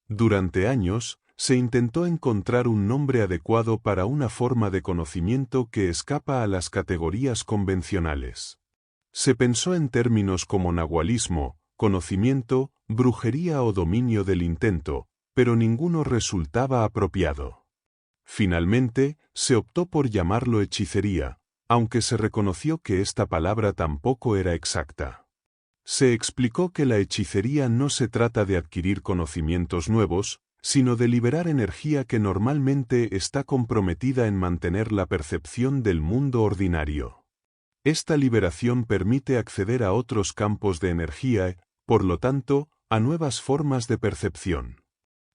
Durante años, se intentó encontrar un nombre adecuado para una forma de conocimiento que escapa a las categorías convencionales. Se pensó en términos como nahualismo, conocimiento, brujería o dominio del intento, pero ninguno resultaba apropiado. Finalmente, se optó por llamarlo hechicería, aunque se reconoció que esta palabra tampoco era exacta. Se explicó que la hechicería no se trata de adquirir conocimientos nuevos, sino de liberar energía que normalmente está comprometida en mantener la percepción del mundo ordinario. Esta liberación permite acceder a otros campos de energía, por lo tanto, a nuevas formas de percepción.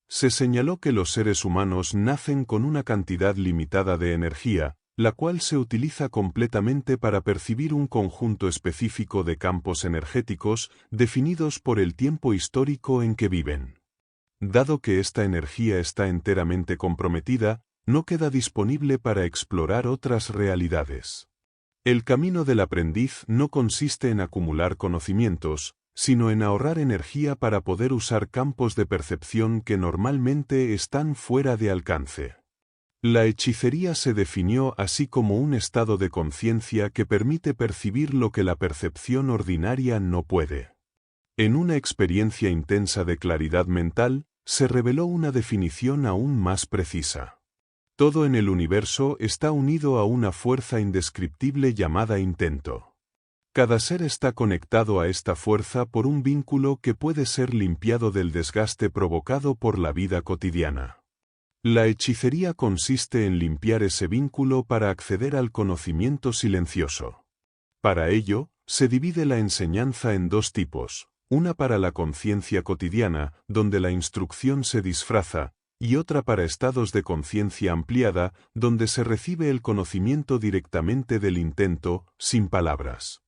Se señaló que los seres humanos nacen con una cantidad limitada de energía, la cual se utiliza completamente para percibir un conjunto específico de campos energéticos definidos por el tiempo histórico en que viven. Dado que esta energía está enteramente comprometida, no queda disponible para explorar otras realidades. El camino del aprendiz no consiste en acumular conocimientos, sino en ahorrar energía para poder usar campos de percepción que normalmente están fuera de alcance. La hechicería se definió así como un estado de conciencia que permite percibir lo que la percepción ordinaria no puede. En una experiencia intensa de claridad mental, se reveló una definición aún más precisa. Todo en el universo está unido a una fuerza indescriptible llamada intento. Cada ser está conectado a esta fuerza por un vínculo que puede ser limpiado del desgaste provocado por la vida cotidiana. La hechicería consiste en limpiar ese vínculo para acceder al conocimiento silencioso. Para ello, se divide la enseñanza en dos tipos, una para la conciencia cotidiana, donde la instrucción se disfraza, y otra para estados de conciencia ampliada, donde se recibe el conocimiento directamente del intento, sin palabras.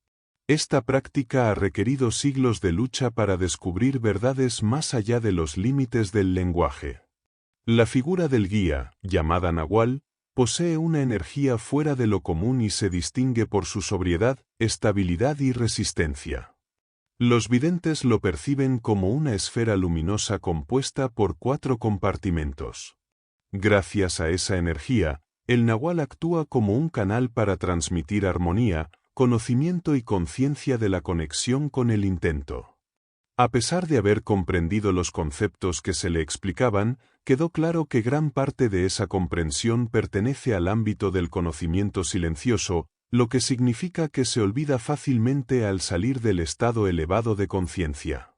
Esta práctica ha requerido siglos de lucha para descubrir verdades más allá de los límites del lenguaje. La figura del guía, llamada Nahual, posee una energía fuera de lo común y se distingue por su sobriedad, estabilidad y resistencia. Los videntes lo perciben como una esfera luminosa compuesta por 4 compartimentos. Gracias a esa energía, el Nahual actúa como un canal para transmitir armonía, conocimiento y conciencia de la conexión con el intento. A pesar de haber comprendido los conceptos que se le explicaban, quedó claro que gran parte de esa comprensión pertenece al ámbito del conocimiento silencioso, lo que significa que se olvida fácilmente al salir del estado elevado de conciencia.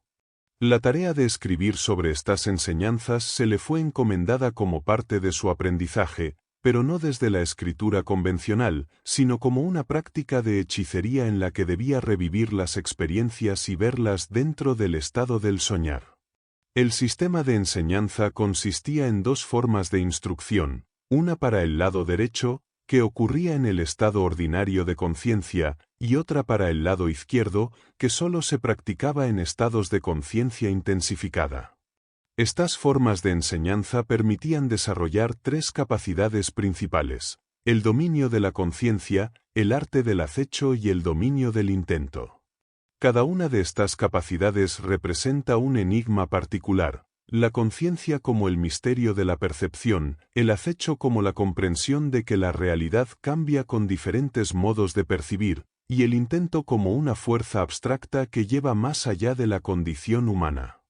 La tarea de escribir sobre estas enseñanzas se le fue encomendada como parte de su aprendizaje, pero no desde la escritura convencional, sino como una práctica de hechicería en la que debía revivir las experiencias y verlas dentro del estado del soñar. El sistema de enseñanza consistía en 2 formas de instrucción, una para el lado derecho, que ocurría en el estado ordinario de conciencia, y otra para el lado izquierdo, que solo se practicaba en estados de conciencia intensificada. Estas formas de enseñanza permitían desarrollar 3 capacidades principales: el dominio de la conciencia, el arte del acecho y el dominio del intento. Cada una de estas capacidades representa un enigma particular: la conciencia como el misterio de la percepción, el acecho como la comprensión de que la realidad cambia con diferentes modos de percibir, y el intento como una fuerza abstracta que lleva más allá de la condición humana.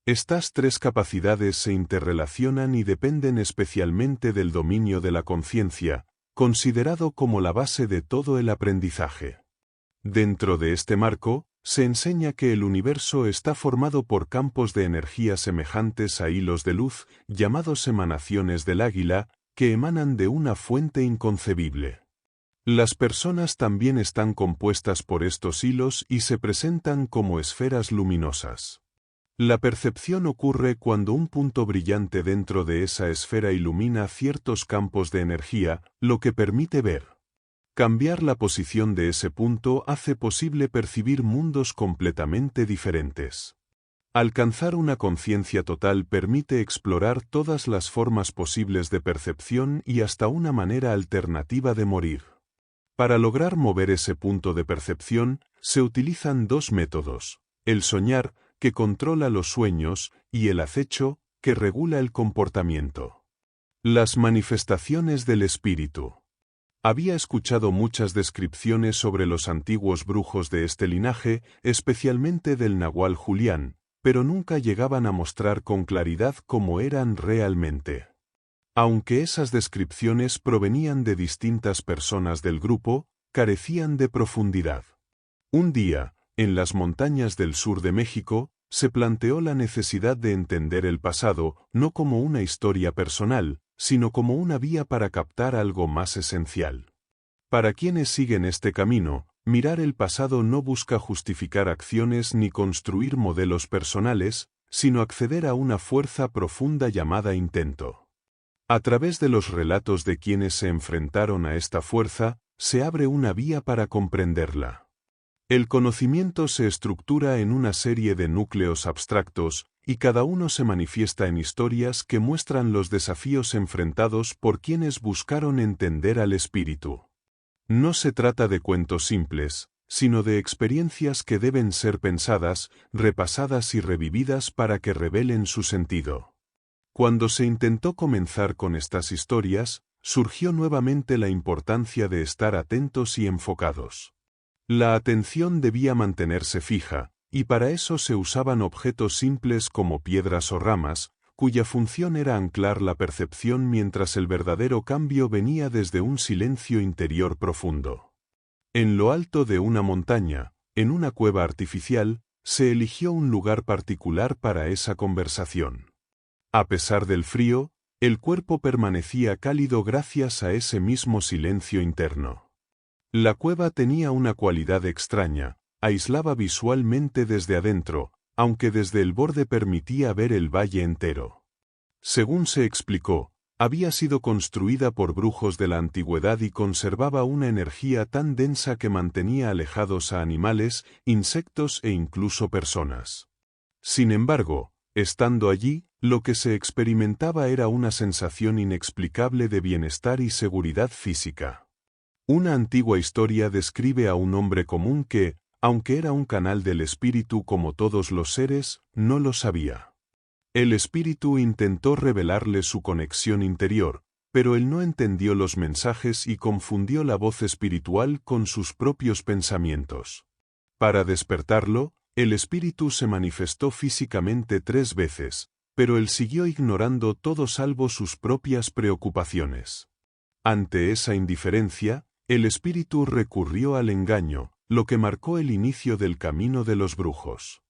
Estas 3 capacidades se interrelacionan y dependen especialmente del dominio de la conciencia, considerado como la base de todo el aprendizaje. Dentro de este marco, se enseña que el universo está formado por campos de energía semejantes a hilos de luz, llamados emanaciones del águila, que emanan de una fuente inconcebible. Las personas también están compuestas por estos hilos y se presentan como esferas luminosas. La percepción ocurre cuando un punto brillante dentro de esa esfera ilumina ciertos campos de energía, lo que permite ver. Cambiar la posición de ese punto hace posible percibir mundos completamente diferentes. Alcanzar una conciencia total permite explorar todas las formas posibles de percepción y hasta una manera alternativa de morir. Para lograr mover ese punto de percepción, se utilizan 2 métodos: el soñar, que controla los sueños, y el acecho, que regula el comportamiento. Las manifestaciones del espíritu. Había escuchado muchas descripciones sobre los antiguos brujos de este linaje, especialmente del nahual Julián, pero nunca llegaban a mostrar con claridad cómo eran realmente. Aunque esas descripciones provenían de distintas personas del grupo, carecían de profundidad. Un día, en las montañas del sur de México, se planteó la necesidad de entender el pasado no como una historia personal, sino como una vía para captar algo más esencial. Para quienes siguen este camino, mirar el pasado no busca justificar acciones ni construir modelos personales, sino acceder a una fuerza profunda llamada intento. A través de los relatos de quienes se enfrentaron a esta fuerza, se abre una vía para comprenderla. El conocimiento se estructura en una serie de núcleos abstractos, y cada uno se manifiesta en historias que muestran los desafíos enfrentados por quienes buscaron entender al espíritu. No se trata de cuentos simples, sino de experiencias que deben ser pensadas, repasadas y revividas para que revelen su sentido. Cuando se intentó comenzar con estas historias, surgió nuevamente la importancia de estar atentos y enfocados. La atención debía mantenerse fija, y para eso se usaban objetos simples como piedras o ramas, cuya función era anclar la percepción mientras el verdadero cambio venía desde un silencio interior profundo. En lo alto de una montaña, en una cueva artificial, se eligió un lugar particular para esa conversación. A pesar del frío, el cuerpo permanecía cálido gracias a ese mismo silencio interno. La cueva tenía una cualidad extraña, aislaba visualmente desde adentro, aunque desde el borde permitía ver el valle entero. Según se explicó, había sido construida por brujos de la antigüedad y conservaba una energía tan densa que mantenía alejados a animales, insectos e incluso personas. Sin embargo, estando allí, lo que se experimentaba era una sensación inexplicable de bienestar y seguridad física. Una antigua historia describe a un hombre común que, aunque era un canal del espíritu como todos los seres, no lo sabía. El espíritu intentó revelarle su conexión interior, pero él no entendió los mensajes y confundió la voz espiritual con sus propios pensamientos. Para despertarlo, el espíritu se manifestó físicamente 3 veces, pero él siguió ignorando todo salvo sus propias preocupaciones. Ante esa indiferencia, el espíritu recurrió al engaño, lo que marcó el inicio del camino de los brujos.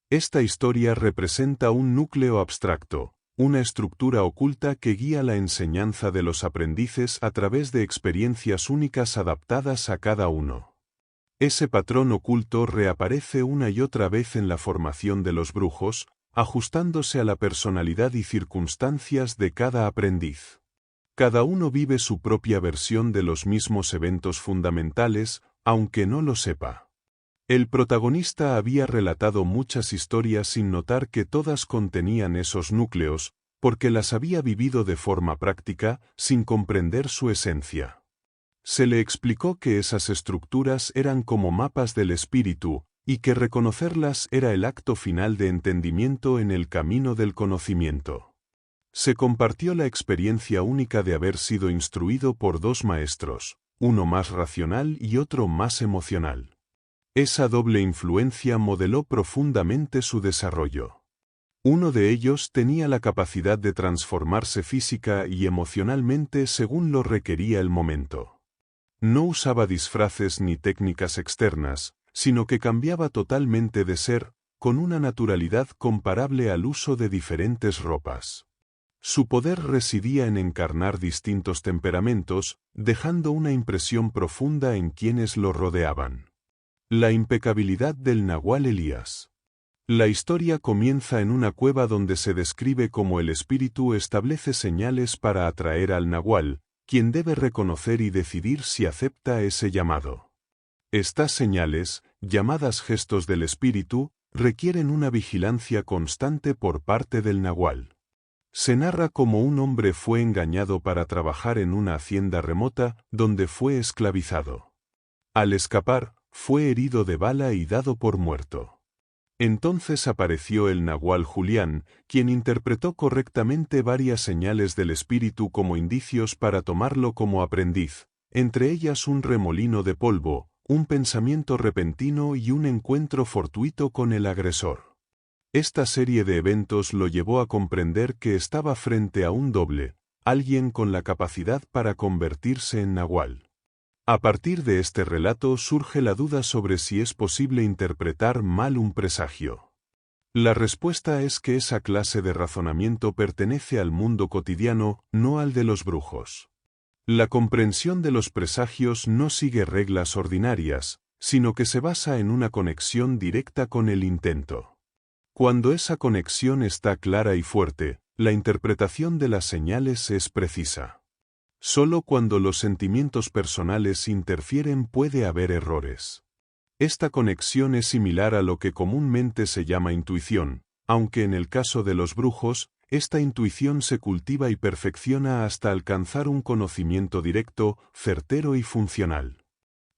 Esta historia representa un núcleo abstracto, una estructura oculta que guía la enseñanza de los aprendices a través de experiencias únicas adaptadas a cada uno. Ese patrón oculto reaparece una y otra vez en la formación de los brujos, ajustándose a la personalidad y circunstancias de cada aprendiz. Cada uno vive su propia versión de los mismos eventos fundamentales, aunque no lo sepa. El protagonista había relatado muchas historias sin notar que todas contenían esos núcleos, porque las había vivido de forma práctica, sin comprender su esencia. Se le explicó que esas estructuras eran como mapas del espíritu, y que reconocerlas era el acto final de entendimiento en el camino del conocimiento. Se compartió la experiencia única de haber sido instruido por 2 maestros, uno más racional y otro más emocional. Esa doble influencia modeló profundamente su desarrollo. Uno de ellos tenía la capacidad de transformarse física y emocionalmente según lo requería el momento. No usaba disfraces ni técnicas externas, sino que cambiaba totalmente de ser, con una naturalidad comparable al uso de diferentes ropas. Su poder residía en encarnar distintos temperamentos, dejando una impresión profunda en quienes lo rodeaban. La impecabilidad del nahual Elías. La historia comienza en una cueva donde se describe cómo el espíritu establece señales para atraer al nahual, quien debe reconocer y decidir si acepta ese llamado. Estas señales, llamadas gestos del espíritu, requieren una vigilancia constante por parte del nahual. Se narra cómo un hombre fue engañado para trabajar en una hacienda remota, donde fue esclavizado. Al escapar, fue herido de bala y dado por muerto. Entonces apareció el nahual Julián, quien interpretó correctamente varias señales del espíritu como indicios para tomarlo como aprendiz, entre ellas un remolino de polvo, un pensamiento repentino y un encuentro fortuito con el agresor. Esta serie de eventos lo llevó a comprender que estaba frente a un doble, alguien con la capacidad para convertirse en nahual. A partir de este relato surge la duda sobre si es posible interpretar mal un presagio. La respuesta es que esa clase de razonamiento pertenece al mundo cotidiano, no al de los brujos. La comprensión de los presagios no sigue reglas ordinarias, sino que se basa en una conexión directa con el intento. Cuando esa conexión está clara y fuerte, la interpretación de las señales es precisa. Solo cuando los sentimientos personales interfieren puede haber errores. Esta conexión es similar a lo que comúnmente se llama intuición, aunque en el caso de los brujos, esta intuición se cultiva y perfecciona hasta alcanzar un conocimiento directo, certero y funcional.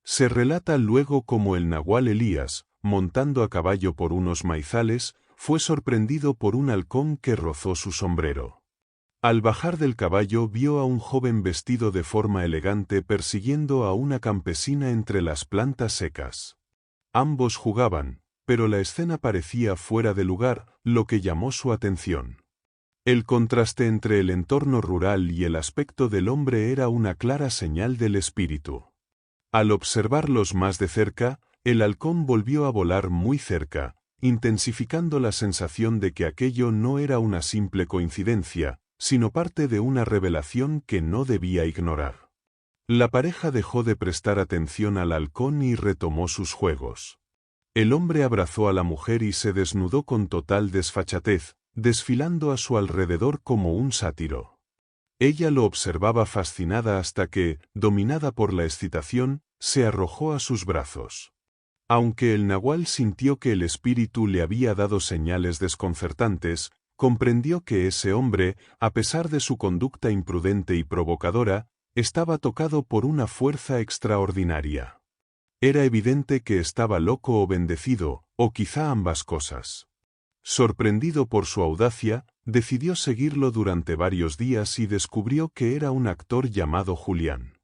Se relata luego cómo el nahual Elías, montando a caballo por unos maizales, fue sorprendido por un halcón que rozó su sombrero. Al bajar del caballo vio a un joven vestido de forma elegante persiguiendo a una campesina entre las plantas secas. Ambos jugaban, pero la escena parecía fuera de lugar, lo que llamó su atención. El contraste entre el entorno rural y el aspecto del hombre era una clara señal del espíritu. Al observarlos más de cerca, el halcón volvió a volar muy cerca, intensificando la sensación de que aquello no era una simple coincidencia, sino parte de una revelación que no debía ignorar. La pareja dejó de prestar atención al halcón y retomó sus juegos. El hombre abrazó a la mujer y se desnudó con total desfachatez, desfilando a su alrededor como un sátiro. Ella lo observaba fascinada hasta que, dominada por la excitación, se arrojó a sus brazos. Aunque el nahual sintió que el espíritu le había dado señales desconcertantes, comprendió que ese hombre, a pesar de su conducta imprudente y provocadora, estaba tocado por una fuerza extraordinaria. Era evidente que estaba loco o bendecido, o quizá ambas cosas. Sorprendido por su audacia, decidió seguirlo durante varios días y descubrió que era un actor llamado Julián.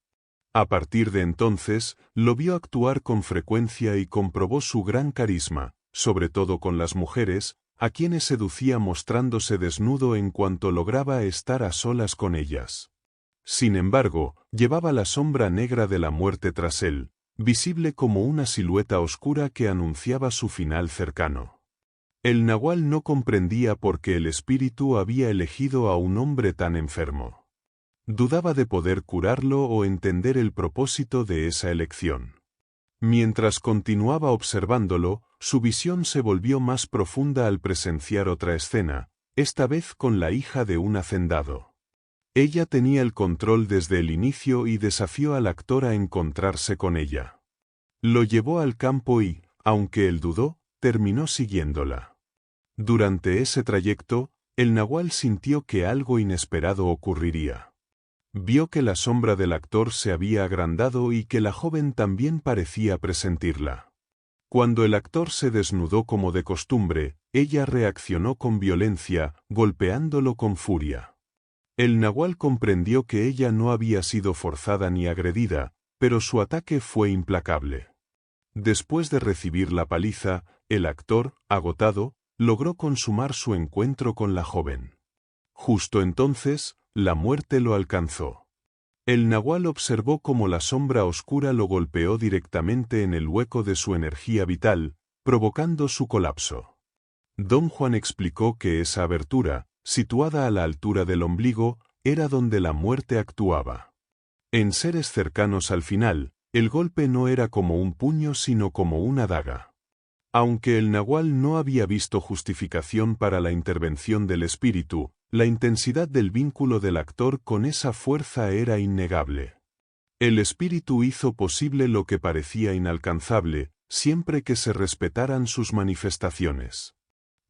A partir de entonces, lo vio actuar con frecuencia y comprobó su gran carisma, sobre todo con las mujeres, a quienes seducía mostrándose desnudo en cuanto lograba estar a solas con ellas. Sin embargo, llevaba la sombra negra de la muerte tras él, visible como una silueta oscura que anunciaba su final cercano. El nahual no comprendía por qué el espíritu había elegido a un hombre tan enfermo. Dudaba de poder curarlo o entender el propósito de esa elección. Mientras continuaba observándolo, su visión se volvió más profunda al presenciar otra escena, esta vez con la hija de un hacendado. Ella tenía el control desde el inicio y desafió al actor a encontrarse con ella. Lo llevó al campo y, aunque él dudó, terminó siguiéndola. Durante ese trayecto, el nahual sintió que algo inesperado ocurriría. Vio que la sombra del actor se había agrandado y que la joven también parecía presentirla. Cuando el actor se desnudó como de costumbre, ella reaccionó con violencia, golpeándolo con furia. El nahual comprendió que ella no había sido forzada ni agredida, pero su ataque fue implacable. Después de recibir la paliza, el actor, agotado, logró consumar su encuentro con la joven. Justo entonces, la muerte lo alcanzó. El nahual observó cómo la sombra oscura lo golpeó directamente en el hueco de su energía vital, provocando su colapso. Don Juan explicó que esa abertura, situada a la altura del ombligo, era donde la muerte actuaba. En seres cercanos al final, el golpe no era como un puño sino como una daga. Aunque el nahual no había visto justificación para la intervención del espíritu, la intensidad del vínculo del actor con esa fuerza era innegable. El espíritu hizo posible lo que parecía inalcanzable, siempre que se respetaran sus manifestaciones.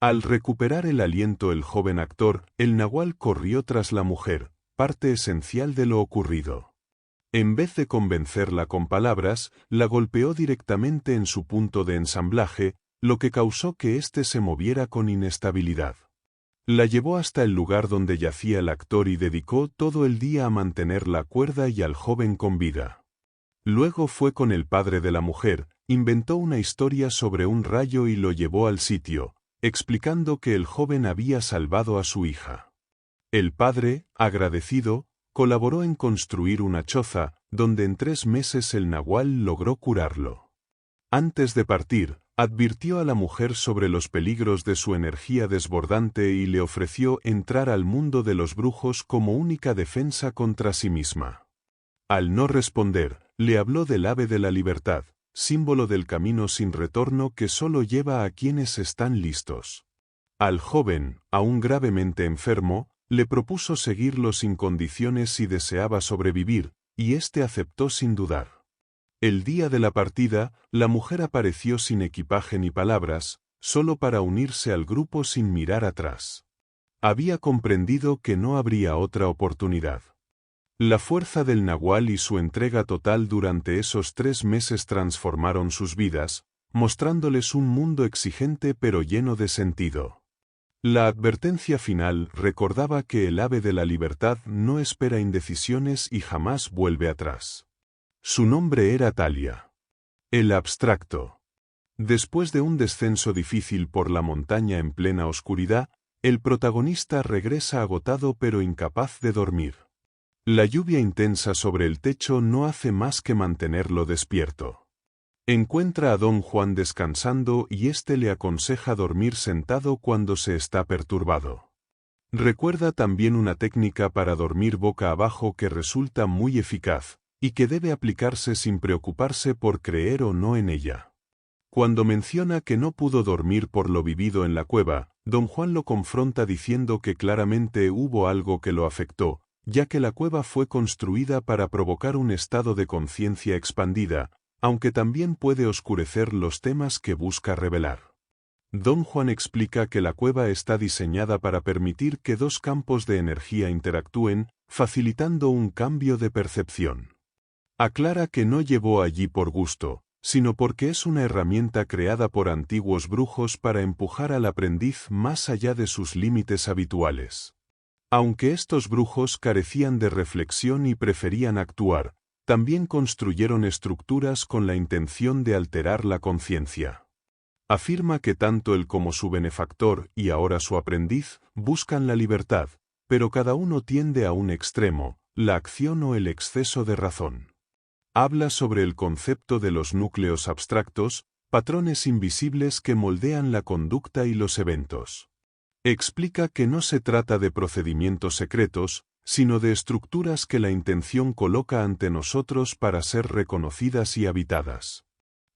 Al recuperar el aliento el joven actor, el nahual corrió tras la mujer, parte esencial de lo ocurrido. En vez de convencerla con palabras, la golpeó directamente en su punto de ensamblaje, lo que causó que éste se moviera con inestabilidad. La llevó hasta el lugar donde yacía el actor y dedicó todo el día a mantener la cuerda y al joven con vida. Luego fue con el padre de la mujer, inventó una historia sobre un rayo y lo llevó al sitio, explicando que el joven había salvado a su hija. El padre, agradecido, colaboró en construir una choza, donde en 3 meses el nahual logró curarlo. Antes de partir, advirtió a la mujer sobre los peligros de su energía desbordante y le ofreció entrar al mundo de los brujos como única defensa contra sí misma. Al no responder, le habló del ave de la libertad, símbolo del camino sin retorno que solo lleva a quienes están listos. Al joven, aún gravemente enfermo, le propuso seguirlo sin condiciones si deseaba sobrevivir, y éste aceptó sin dudar. El día de la partida, la mujer apareció sin equipaje ni palabras, solo para unirse al grupo sin mirar atrás. Había comprendido que no habría otra oportunidad. La fuerza del nahual y su entrega total durante esos 3 meses transformaron sus vidas, mostrándoles un mundo exigente pero lleno de sentido. La advertencia final recordaba que el ave de la libertad no espera indecisiones y jamás vuelve atrás. Su nombre era Talia. El abstracto. Después de un descenso difícil por la montaña en plena oscuridad, el protagonista regresa agotado pero incapaz de dormir. La lluvia intensa sobre el techo no hace más que mantenerlo despierto. Encuentra a Don Juan descansando y éste le aconseja dormir sentado cuando se está perturbado. Recuerda también una técnica para dormir boca abajo que resulta muy eficaz, y que debe aplicarse sin preocuparse por creer o no en ella. Cuando menciona que no pudo dormir por lo vivido en la cueva, Don Juan lo confronta diciendo que claramente hubo algo que lo afectó, ya que la cueva fue construida para provocar un estado de conciencia expandida, aunque también puede oscurecer los temas que busca revelar. Don Juan explica que la cueva está diseñada para permitir que 2 campos de energía interactúen, facilitando un cambio de percepción. Aclara que no llevó allí por gusto, sino porque es una herramienta creada por antiguos brujos para empujar al aprendiz más allá de sus límites habituales. Aunque estos brujos carecían de reflexión y preferían actuar, también construyeron estructuras con la intención de alterar la conciencia. Afirma que tanto él como su benefactor y ahora su aprendiz buscan la libertad, pero cada uno tiende a un extremo, la acción o el exceso de razón. Habla sobre el concepto de los núcleos abstractos, patrones invisibles que moldean la conducta y los eventos. Explica que no se trata de procedimientos secretos, sino de estructuras que la intención coloca ante nosotros para ser reconocidas y habitadas.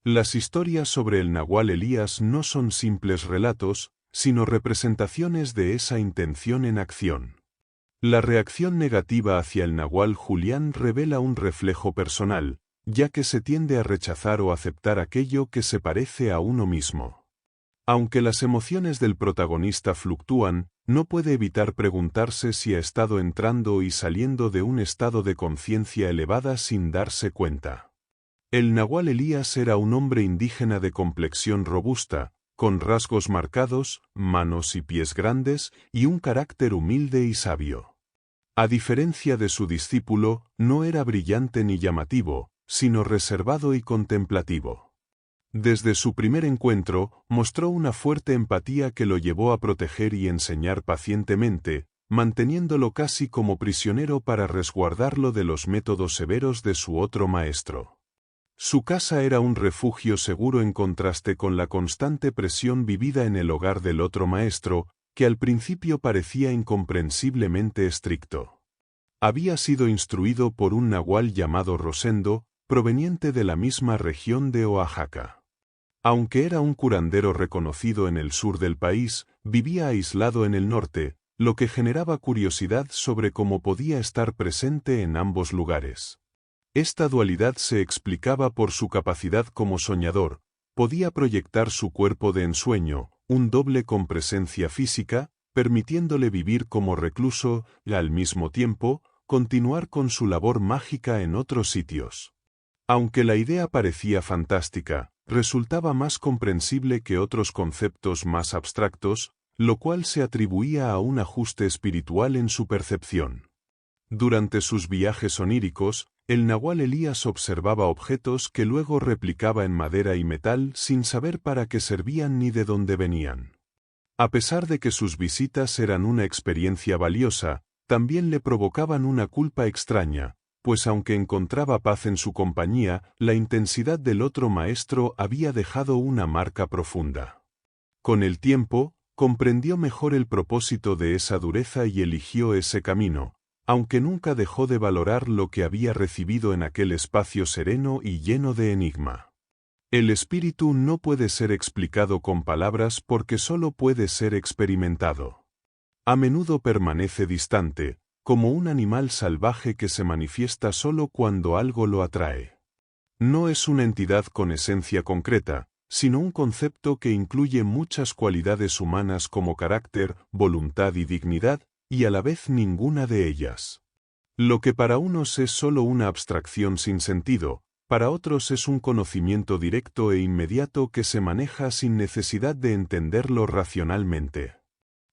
Las historias sobre el nahual Elías no son simples relatos, sino representaciones de esa intención en acción. La reacción negativa hacia el nahual Julián revela un reflejo personal, ya que se tiende a rechazar o aceptar aquello que se parece a uno mismo. Aunque las emociones del protagonista fluctúan, no puede evitar preguntarse si ha estado entrando y saliendo de un estado de conciencia elevada sin darse cuenta. El nahual Elías era un hombre indígena de complexión robusta, con rasgos marcados, manos y pies grandes, y un carácter humilde y sabio. A diferencia de su discípulo, no era brillante ni llamativo, sino reservado y contemplativo. Desde su primer encuentro, mostró una fuerte empatía que lo llevó a proteger y enseñar pacientemente, manteniéndolo casi como prisionero para resguardarlo de los métodos severos de su otro maestro. Su casa era un refugio seguro en contraste con la constante presión vivida en el hogar del otro maestro, que al principio parecía incomprensiblemente estricto. Había sido instruido por un nahual llamado Rosendo, proveniente de la misma región de Oaxaca. Aunque era un curandero reconocido en el sur del país, vivía aislado en el norte, lo que generaba curiosidad sobre cómo podía estar presente en ambos lugares. Esta dualidad se explicaba por su capacidad como soñador, podía proyectar su cuerpo de ensueño, un doble con presencia física, permitiéndole vivir como recluso y al mismo tiempo, continuar con su labor mágica en otros sitios. Aunque la idea parecía fantástica, resultaba más comprensible que otros conceptos más abstractos, lo cual se atribuía a un ajuste espiritual en su percepción. Durante sus viajes oníricos, el nahual Elías observaba objetos que luego replicaba en madera y metal sin saber para qué servían ni de dónde venían. A pesar de que sus visitas eran una experiencia valiosa, también le provocaban una culpa extraña, pues aunque encontraba paz en su compañía, la intensidad del otro maestro había dejado una marca profunda. Con el tiempo, comprendió mejor el propósito de esa dureza y eligió ese camino, aunque nunca dejó de valorar lo que había recibido en aquel espacio sereno y lleno de enigma. El espíritu no puede ser explicado con palabras porque solo puede ser experimentado. A menudo permanece distante, como un animal salvaje que se manifiesta solo cuando algo lo atrae. No es una entidad con esencia concreta, sino un concepto que incluye muchas cualidades humanas como carácter, voluntad y dignidad, y a la vez ninguna de ellas. Lo que para unos es solo una abstracción sin sentido, para otros es un conocimiento directo e inmediato que se maneja sin necesidad de entenderlo racionalmente.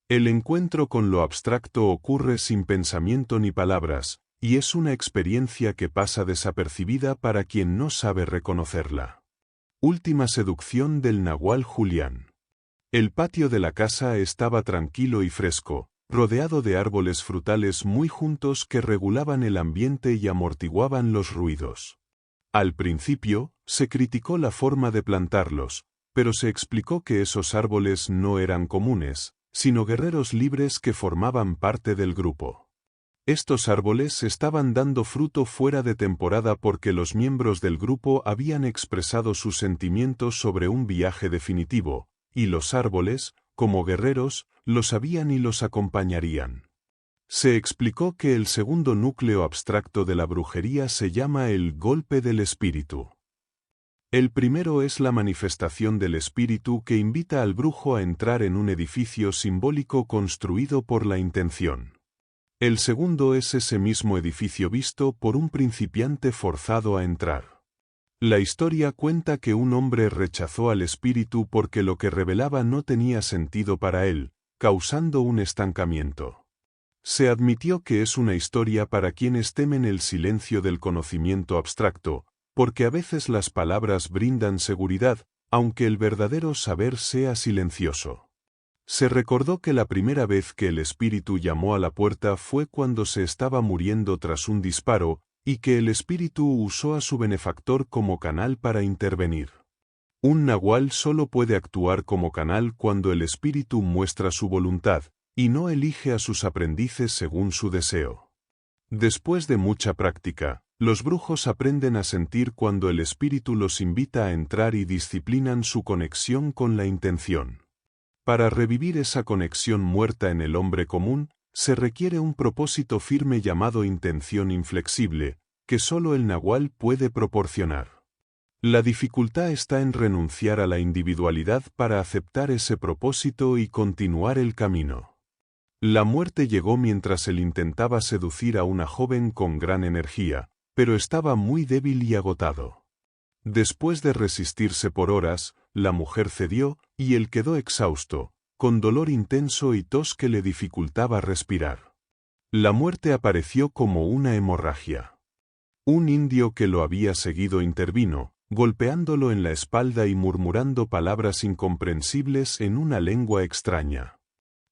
El encuentro con lo abstracto ocurre sin pensamiento ni palabras, y es una experiencia que pasa desapercibida para quien no sabe reconocerla. Última seducción del nahual Julián. El patio de la casa estaba tranquilo y fresco, rodeado de árboles frutales muy juntos que regulaban el ambiente y amortiguaban los ruidos. Al principio, se criticó la forma de plantarlos, pero se explicó que esos árboles no eran comunes, sino guerreros libres que formaban parte del grupo. Estos árboles estaban dando fruto fuera de temporada porque los miembros del grupo habían expresado sus sentimientos sobre un viaje definitivo, y los árboles, como guerreros, lo sabían y los acompañarían. Se explicó que el segundo núcleo abstracto de la brujería se llama el golpe del espíritu. El primero es la manifestación del espíritu que invita al brujo a entrar en un edificio simbólico construido por la intención. El segundo es ese mismo edificio visto por un principiante forzado a entrar. La historia cuenta que un hombre rechazó al espíritu porque lo que revelaba no tenía sentido para él, causando un estancamiento. Se admitió que es una historia para quienes temen el silencio del conocimiento abstracto, porque a veces las palabras brindan seguridad, aunque el verdadero saber sea silencioso. Se recordó que la primera vez que el espíritu llamó a la puerta fue cuando se estaba muriendo tras un disparo, y que el espíritu usó a su benefactor como canal para intervenir. Un nahual solo puede actuar como canal cuando el espíritu muestra su voluntad, y no elige a sus aprendices según su deseo. Después de mucha práctica, los brujos aprenden a sentir cuando el espíritu los invita a entrar y disciplinan su conexión con la intención. Para revivir esa conexión muerta en el hombre común, se requiere un propósito firme llamado intención inflexible, que solo el nahual puede proporcionar. La dificultad está en renunciar a la individualidad para aceptar ese propósito y continuar el camino. La muerte llegó mientras él intentaba seducir a una joven con gran energía, pero estaba muy débil y agotado. Después de resistirse por horas, la mujer cedió, y él quedó exhausto, con dolor intenso y tos que le dificultaba respirar. La muerte apareció como una hemorragia. Un indio que lo había seguido intervino, golpeándolo en la espalda y murmurando palabras incomprensibles en una lengua extraña.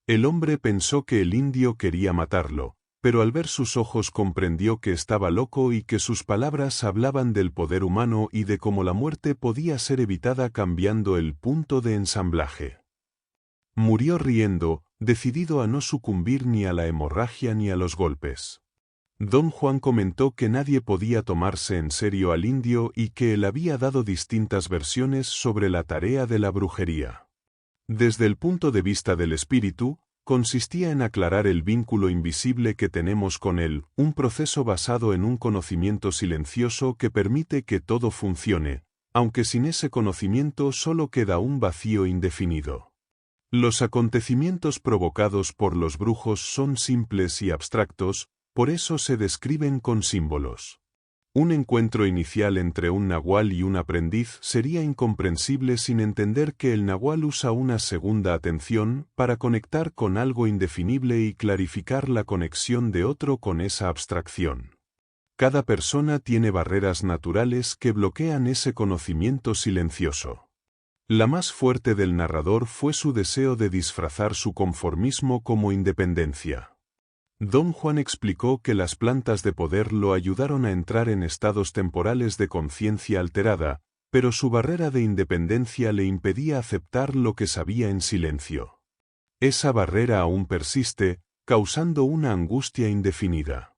El hombre pensó que el indio quería matarlo, pero al ver sus ojos comprendió que estaba loco y que sus palabras hablaban del poder humano y de cómo la muerte podía ser evitada cambiando el punto de ensamblaje. Murió riendo, decidido a no sucumbir ni a la hemorragia ni a los golpes. Don Juan comentó que nadie podía tomarse en serio al indio y que él había dado distintas versiones sobre la tarea de la brujería. Desde el punto de vista del espíritu, consistía en aclarar el vínculo invisible que tenemos con él, un proceso basado en un conocimiento silencioso que permite que todo funcione, aunque sin ese conocimiento solo queda un vacío indefinido. Los acontecimientos provocados por los brujos son simples y abstractos, por eso se describen con símbolos. Un encuentro inicial entre un nahual y un aprendiz sería incomprensible sin entender que el nahual usa una segunda atención para conectar con algo indefinible y clarificar la conexión de otro con esa abstracción. Cada persona tiene barreras naturales que bloquean ese conocimiento silencioso. La más fuerte del narrador fue su deseo de disfrazar su conformismo como independencia. Don Juan explicó que las plantas de poder lo ayudaron a entrar en estados temporales de conciencia alterada, pero su barrera de independencia le impedía aceptar lo que sabía en silencio. Esa barrera aún persiste, causando una angustia indefinida.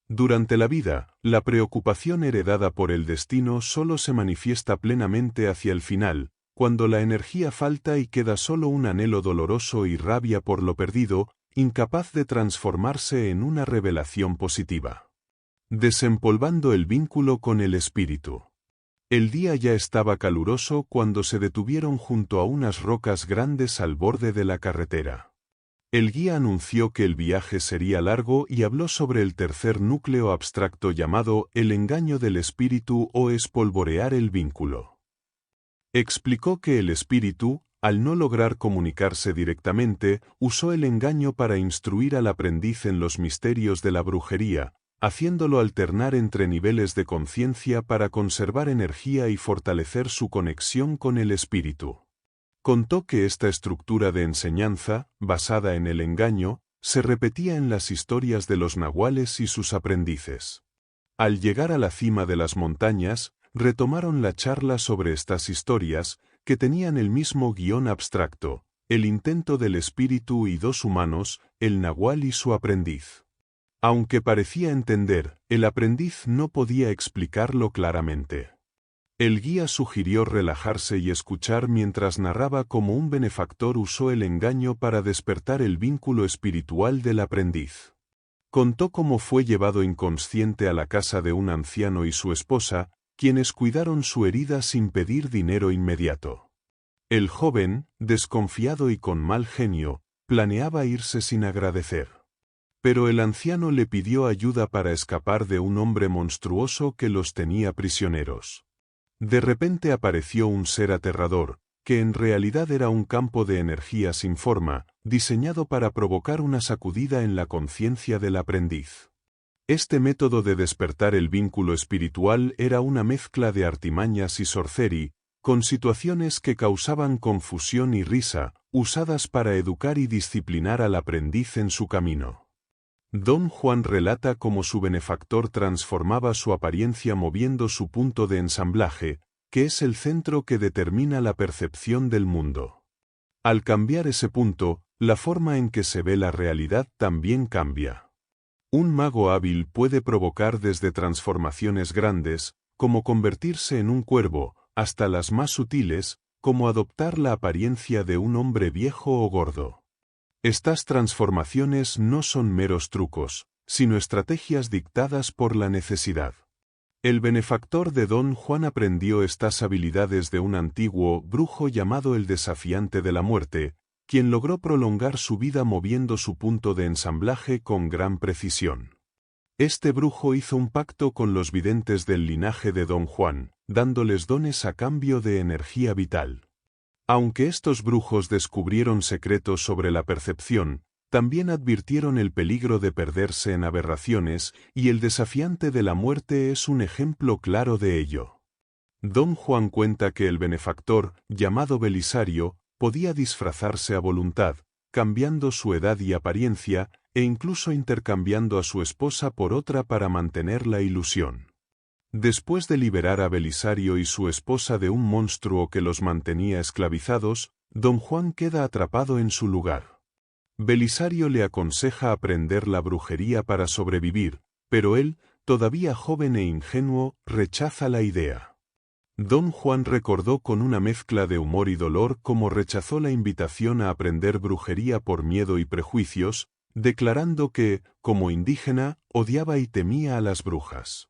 Durante la vida, la preocupación heredada por el destino solo se manifiesta plenamente hacia el final, cuando la energía falta y queda solo un anhelo doloroso y rabia por lo perdido, incapaz de transformarse en una revelación positiva. Desempolvando el vínculo con el espíritu. El día ya estaba caluroso cuando se detuvieron junto a unas rocas grandes al borde de la carretera. El guía anunció que el viaje sería largo y habló sobre el tercer núcleo abstracto llamado el engaño del espíritu o espolvorear el vínculo. Explicó que el espíritu, al no lograr comunicarse directamente, usó el engaño para instruir al aprendiz en los misterios de la brujería, haciéndolo alternar entre niveles de conciencia para conservar energía y fortalecer su conexión con el espíritu. Contó que esta estructura de enseñanza, basada en el engaño, se repetía en las historias de los nahuales y sus aprendices. Al llegar a la cima de las montañas, retomaron la charla sobre estas historias, que tenían el mismo guión abstracto, el intento del espíritu y dos humanos, el nahual y su aprendiz. Aunque parecía entender, el aprendiz no podía explicarlo claramente. El guía sugirió relajarse y escuchar mientras narraba cómo un benefactor usó el engaño para despertar el vínculo espiritual del aprendiz. Contó cómo fue llevado inconsciente a la casa de un anciano y su esposa, quienes cuidaron su herida sin pedir dinero inmediato. El joven, desconfiado y con mal genio, planeaba irse sin agradecer. Pero el anciano le pidió ayuda para escapar de un hombre monstruoso que los tenía prisioneros. De repente apareció un ser aterrador, que en realidad era un campo de energía sin forma, diseñado para provocar una sacudida en la conciencia del aprendiz. Este método de despertar el vínculo espiritual era una mezcla de artimañas y sorcery, con situaciones que causaban confusión y risa, usadas para educar y disciplinar al aprendiz en su camino. Don Juan relata cómo su benefactor transformaba su apariencia moviendo su punto de ensamblaje, que es el centro que determina la percepción del mundo. Al cambiar ese punto, la forma en que se ve la realidad también cambia. Un mago hábil puede provocar desde transformaciones grandes, como convertirse en un cuervo, hasta las más sutiles, como adoptar la apariencia de un hombre viejo o gordo. Estas transformaciones no son meros trucos, sino estrategias dictadas por la necesidad. El benefactor de Don Juan aprendió estas habilidades de un antiguo brujo llamado el Desafiante de la Muerte, quien logró prolongar su vida moviendo su punto de ensamblaje con gran precisión. Este brujo hizo un pacto con los videntes del linaje de Don Juan, dándoles dones a cambio de energía vital. Aunque estos brujos descubrieron secretos sobre la percepción, también advirtieron el peligro de perderse en aberraciones, y el Desafiante de la Muerte es un ejemplo claro de ello. Don Juan cuenta que el benefactor, llamado Belisario, podía disfrazarse a voluntad, cambiando su edad y apariencia, e incluso intercambiando a su esposa por otra para mantener la ilusión. Después de liberar a Belisario y su esposa de un monstruo que los mantenía esclavizados, Don Juan queda atrapado en su lugar. Belisario le aconseja aprender la brujería para sobrevivir, pero él, todavía joven e ingenuo, rechaza la idea. Don Juan recordó con una mezcla de humor y dolor cómo rechazó la invitación a aprender brujería por miedo y prejuicios, declarando que, como indígena, odiaba y temía a las brujas.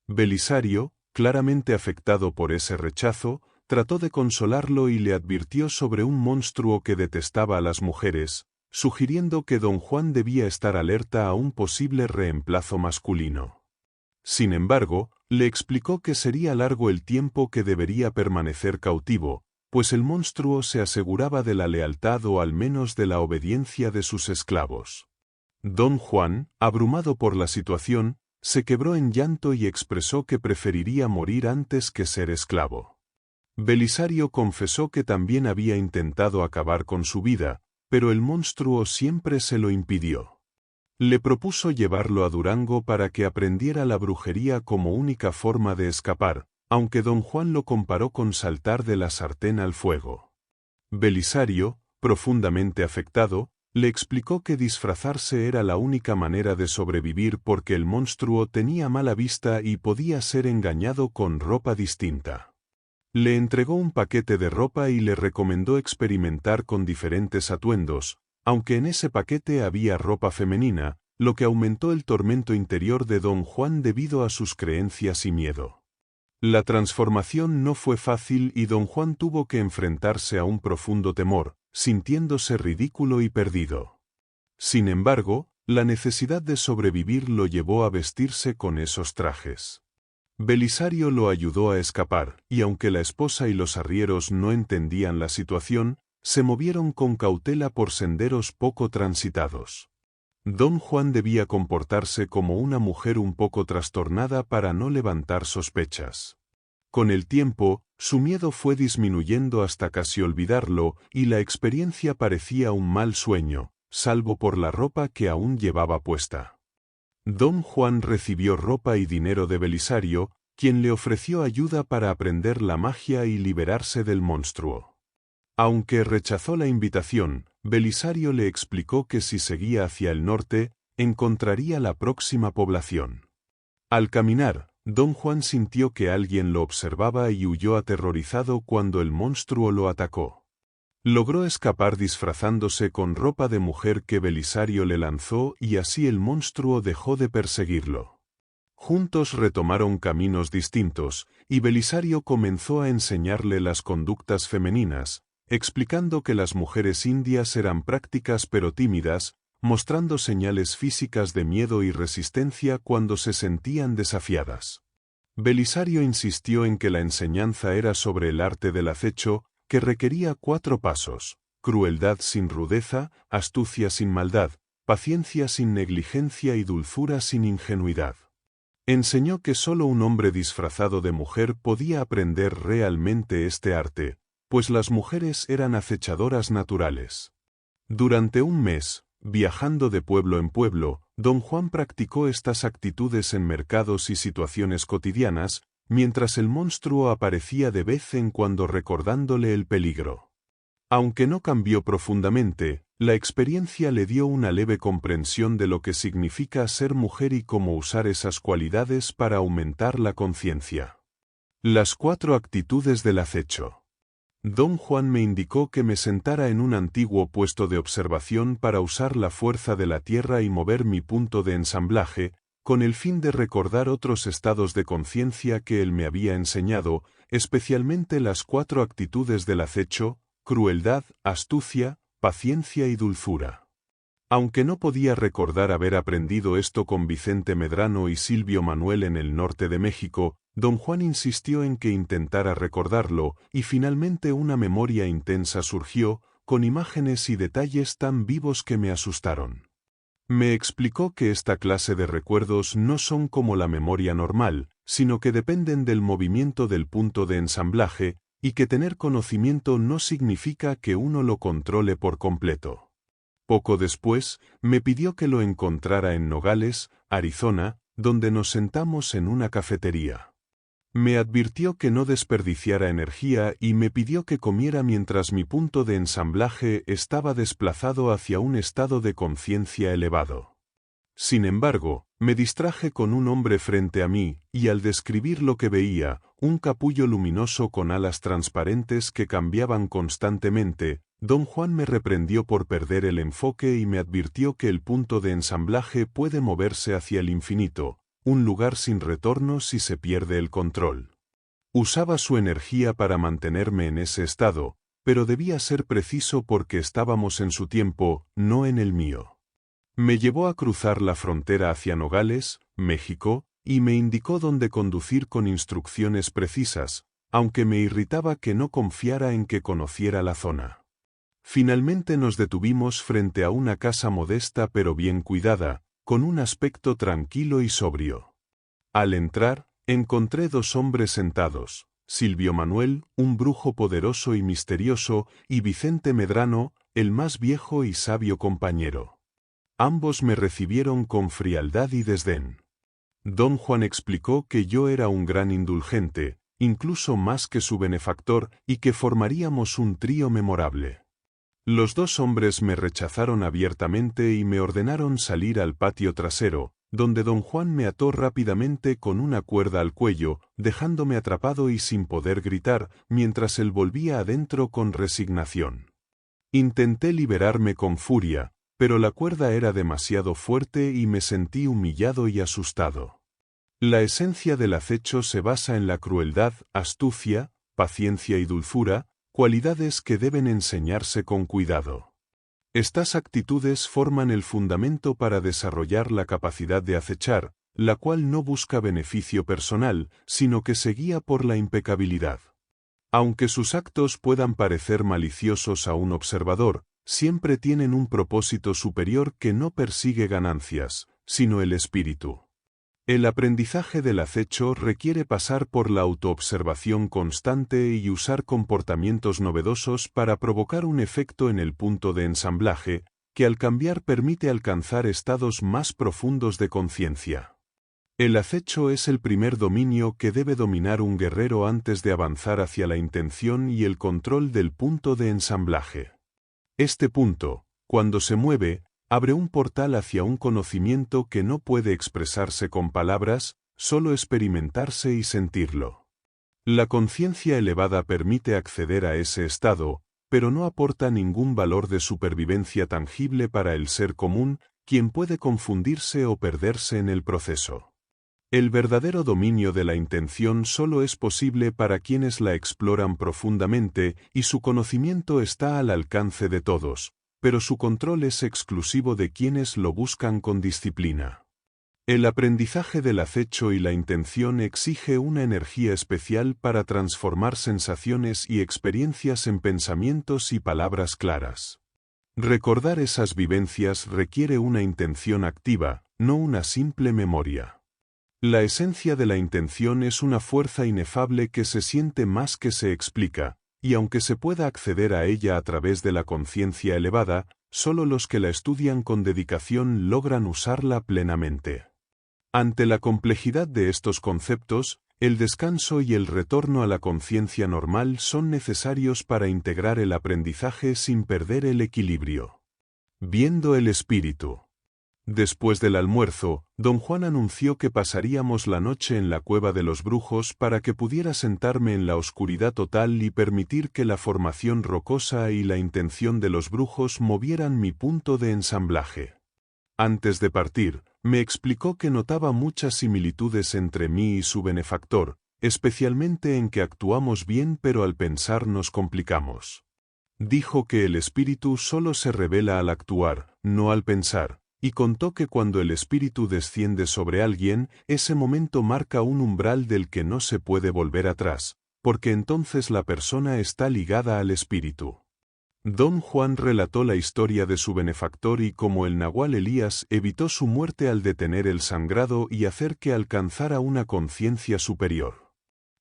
Belisario, claramente afectado por ese rechazo, trató de consolarlo y le advirtió sobre un monstruo que detestaba a las mujeres, sugiriendo que Don Juan debía estar alerta a un posible reemplazo masculino. Sin embargo, Le explicó que sería largo el tiempo que debería permanecer cautivo, pues el monstruo se aseguraba de la lealtad o al menos de la obediencia de sus esclavos. Don Juan, abrumado por la situación, se quebró en llanto y expresó que preferiría morir antes que ser esclavo. Belisario confesó que también había intentado acabar con su vida, pero el monstruo siempre se lo impidió. Le propuso llevarlo a Durango para que aprendiera la brujería como única forma de escapar, aunque don Juan lo comparó con saltar de la sartén al fuego. Belisario, profundamente afectado, le explicó que disfrazarse era la única manera de sobrevivir porque el monstruo tenía mala vista y podía ser engañado con ropa distinta. Le entregó un paquete de ropa y le recomendó experimentar con diferentes atuendos, aunque en ese paquete había ropa femenina, lo que aumentó el tormento interior de don Juan debido a sus creencias y miedo. La transformación no fue fácil y don Juan tuvo que enfrentarse a un profundo temor, sintiéndose ridículo y perdido. Sin embargo, la necesidad de sobrevivir lo llevó a vestirse con esos trajes. Belisario lo ayudó a escapar, y aunque la esposa y los arrieros no entendían la situación, se movieron con cautela por senderos poco transitados. Don Juan debía comportarse como una mujer un poco trastornada para no levantar sospechas. Con el tiempo, su miedo fue disminuyendo hasta casi olvidarlo, y la experiencia parecía un mal sueño, salvo por la ropa que aún llevaba puesta. Don Juan recibió ropa y dinero de Belisario, quien le ofreció ayuda para aprender la magia y liberarse del monstruo. Aunque rechazó la invitación, Belisario le explicó que si seguía hacia el norte, encontraría la próxima población. Al caminar, don Juan sintió que alguien lo observaba y huyó aterrorizado cuando el monstruo lo atacó. Logró escapar disfrazándose con ropa de mujer que Belisario le lanzó y así el monstruo dejó de perseguirlo. Juntos retomaron caminos distintos, y Belisario comenzó a enseñarle las conductas femeninas, explicando que las mujeres indias eran prácticas pero tímidas, mostrando señales físicas de miedo y resistencia cuando se sentían desafiadas. Belisario insistió en que la enseñanza era sobre el arte del acecho, que requería 4 pasos: crueldad sin rudeza, astucia sin maldad, paciencia sin negligencia y dulzura sin ingenuidad. Enseñó que solo un hombre disfrazado de mujer podía aprender realmente este arte, pues las mujeres eran acechadoras naturales. Durante un mes, viajando de pueblo en pueblo, don Juan practicó estas actitudes en mercados y situaciones cotidianas, mientras el monstruo aparecía de vez en cuando recordándole el peligro. Aunque no cambió profundamente, la experiencia le dio una leve comprensión de lo que significa ser mujer y cómo usar esas cualidades para aumentar la conciencia. Las 4 actitudes del acecho. Don Juan me indicó que me sentara en un antiguo puesto de observación para usar la fuerza de la tierra y mover mi punto de ensamblaje, con el fin de recordar otros estados de conciencia que él me había enseñado, especialmente las 4 actitudes del acecho: crueldad, astucia, paciencia y dulzura. Aunque no podía recordar haber aprendido esto con Vicente Medrano y Silvio Manuel en el norte de México, don Juan insistió en que intentara recordarlo, y finalmente una memoria intensa surgió, con imágenes y detalles tan vivos que me asustaron. Me explicó que esta clase de recuerdos no son como la memoria normal, sino que dependen del movimiento del punto de ensamblaje, y que tener conocimiento no significa que uno lo controle por completo. Poco después, me pidió que lo encontrara en Nogales, Arizona, donde nos sentamos en una cafetería. Me advirtió que no desperdiciara energía y me pidió que comiera mientras mi punto de ensamblaje estaba desplazado hacia un estado de conciencia elevado. Sin embargo, me distraje con un hombre frente a mí, y al describir lo que veía, un capullo luminoso con alas transparentes que cambiaban constantemente, don Juan me reprendió por perder el enfoque y me advirtió que el punto de ensamblaje puede moverse hacia el infinito, un lugar sin retorno si se pierde el control. Usaba su energía para mantenerme en ese estado, pero debía ser preciso porque estábamos en su tiempo, no en el mío. Me llevó a cruzar la frontera hacia Nogales, México, y me indicó dónde conducir con instrucciones precisas, aunque me irritaba que no confiara en que conociera la zona. Finalmente nos detuvimos frente a una casa modesta pero bien cuidada, con un aspecto tranquilo y sobrio. Al entrar, encontré dos hombres sentados, Silvio Manuel, un brujo poderoso y misterioso, y Vicente Medrano, el más viejo y sabio compañero. Ambos me recibieron con frialdad y desdén. Don Juan explicó que yo era un gran indulgente, incluso más que su benefactor, y que formaríamos un trío memorable. Los dos hombres me rechazaron abiertamente y me ordenaron salir al patio trasero, donde don Juan me ató rápidamente con una cuerda al cuello, dejándome atrapado y sin poder gritar, mientras él volvía adentro con resignación. Intenté liberarme con furia, pero la cuerda era demasiado fuerte y me sentí humillado y asustado. La esencia del acecho se basa en la crueldad, astucia, paciencia y dulzura, cualidades que deben enseñarse con cuidado. Estas actitudes forman el fundamento para desarrollar la capacidad de acechar, la cual no busca beneficio personal, sino que se guía por la impecabilidad. Aunque sus actos puedan parecer maliciosos a un observador, siempre tienen un propósito superior que no persigue ganancias, sino el espíritu. El aprendizaje del acecho requiere pasar por la autoobservación constante y usar comportamientos novedosos para provocar un efecto en el punto de ensamblaje, que al cambiar permite alcanzar estados más profundos de conciencia. El acecho es el primer dominio que debe dominar un guerrero antes de avanzar hacia la intención y el control del punto de ensamblaje. Este punto, cuando se mueve, abre un portal hacia un conocimiento que no puede expresarse con palabras, solo experimentarse y sentirlo. La conciencia elevada permite acceder a ese estado, pero no aporta ningún valor de supervivencia tangible para el ser común, quien puede confundirse o perderse en el proceso. El verdadero dominio de la intención solo es posible para quienes la exploran profundamente y su conocimiento está al alcance de todos, pero su control es exclusivo de quienes lo buscan con disciplina. El aprendizaje del acecho y la intención exige una energía especial para transformar sensaciones y experiencias en pensamientos y palabras claras. Recordar esas vivencias requiere una intención activa, no una simple memoria. La esencia de la intención es una fuerza inefable que se siente más que se explica, y aunque se pueda acceder a ella a través de la conciencia elevada, solo los que la estudian con dedicación logran usarla plenamente. Ante la complejidad de estos conceptos, el descanso y el retorno a la conciencia normal son necesarios para integrar el aprendizaje sin perder el equilibrio. Viendo el espíritu. Después del almuerzo, don Juan anunció que pasaríamos la noche en la cueva de los brujos para que pudiera sentarme en la oscuridad total y permitir que la formación rocosa y la intención de los brujos movieran mi punto de ensamblaje. Antes de partir, me explicó que notaba muchas similitudes entre mí y su benefactor, especialmente en que actuamos bien pero al pensar nos complicamos. Dijo que el espíritu solo se revela al actuar, no al pensar, y contó que cuando el espíritu desciende sobre alguien, ese momento marca un umbral del que no se puede volver atrás, porque entonces la persona está ligada al espíritu. Don Juan relató la historia de su benefactor y cómo el nahual Elías evitó su muerte al detener el sangrado y hacer que alcanzara una conciencia superior.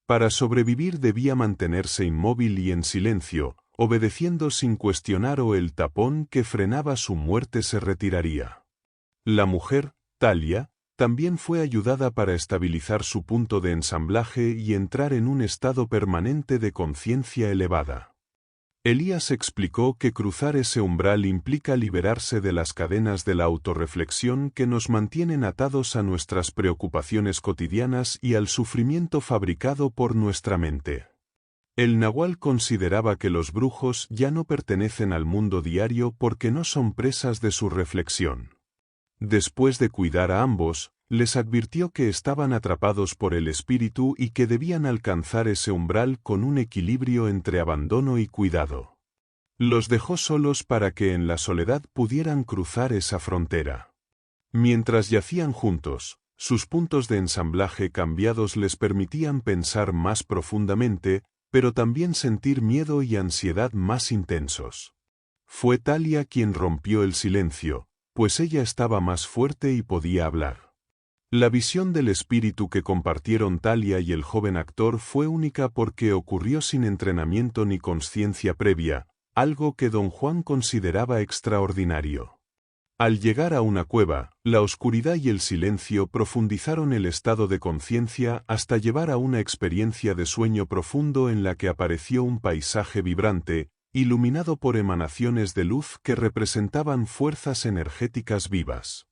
Para sobrevivir debía mantenerse inmóvil y en silencio, obedeciendo sin cuestionar o el tapón que frenaba su muerte se retiraría. La mujer, Talia, también fue ayudada para estabilizar su punto de ensamblaje y entrar en un estado permanente de conciencia elevada. Elías explicó que cruzar ese umbral implica liberarse de las cadenas de la autorreflexión que nos mantienen atados a nuestras preocupaciones cotidianas y al sufrimiento fabricado por nuestra mente. El nahual consideraba que los brujos ya no pertenecen al mundo diario porque no son presas de su reflexión. Después de cuidar a ambos, les advirtió que estaban atrapados por el espíritu y que debían alcanzar ese umbral con un equilibrio entre abandono y cuidado. Los dejó solos para que en la soledad pudieran cruzar esa frontera. Mientras yacían juntos, Sus puntos de ensamblaje cambiados les permitían pensar más profundamente, pero también sentir miedo y ansiedad más intensos. Fue Talia quien rompió el silencio, pues ella estaba más fuerte y podía hablar. La visión del espíritu que compartieron Talia y el joven actor fue única porque ocurrió sin entrenamiento ni consciencia previa, algo que don Juan consideraba extraordinario. Al llegar a una cueva, la oscuridad y el silencio profundizaron el estado de conciencia hasta llevar a una experiencia de sueño profundo en la que apareció un paisaje vibrante, iluminado por emanaciones de luz que representaban fuerzas energéticas vivas.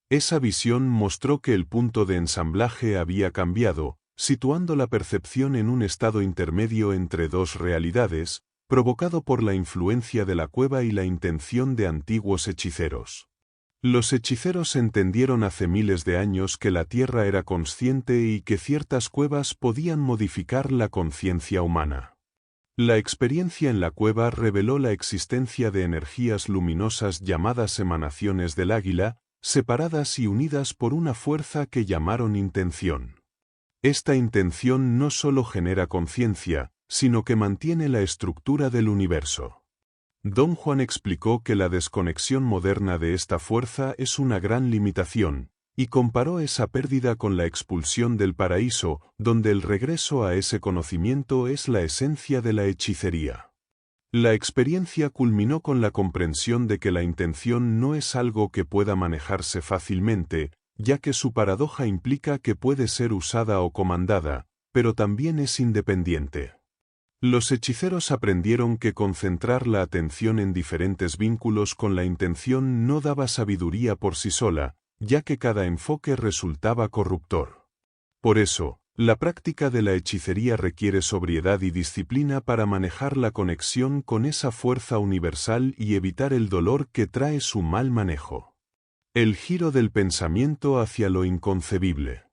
Esa visión mostró que el punto de ensamblaje había cambiado, situando la percepción en un estado intermedio entre dos realidades, provocado por la influencia de la cueva y la intención de antiguos hechiceros. Los hechiceros entendieron hace miles de años que la Tierra era consciente y que ciertas cuevas podían modificar la conciencia humana. La experiencia en la cueva reveló la existencia de energías luminosas llamadas emanaciones del águila, separadas y unidas por una fuerza que llamaron intención. Esta intención no solo genera conciencia, sino que mantiene la estructura del universo. Don Juan explicó que la desconexión moderna de esta fuerza es una gran limitación, y comparó esa pérdida con la expulsión del paraíso, donde el regreso a ese conocimiento es la esencia de la hechicería. La experiencia culminó con la comprensión de que la intención no es algo que pueda manejarse fácilmente, ya que su paradoja implica que puede ser usada o comandada, pero también es independiente. Los hechiceros aprendieron que concentrar la atención en diferentes vínculos con la intención no daba sabiduría por sí sola, ya que cada enfoque resultaba corruptor. Por eso, la práctica de la hechicería requiere sobriedad y disciplina para manejar la conexión con esa fuerza universal y evitar el dolor que trae su mal manejo. El giro del pensamiento hacia lo inconcebible.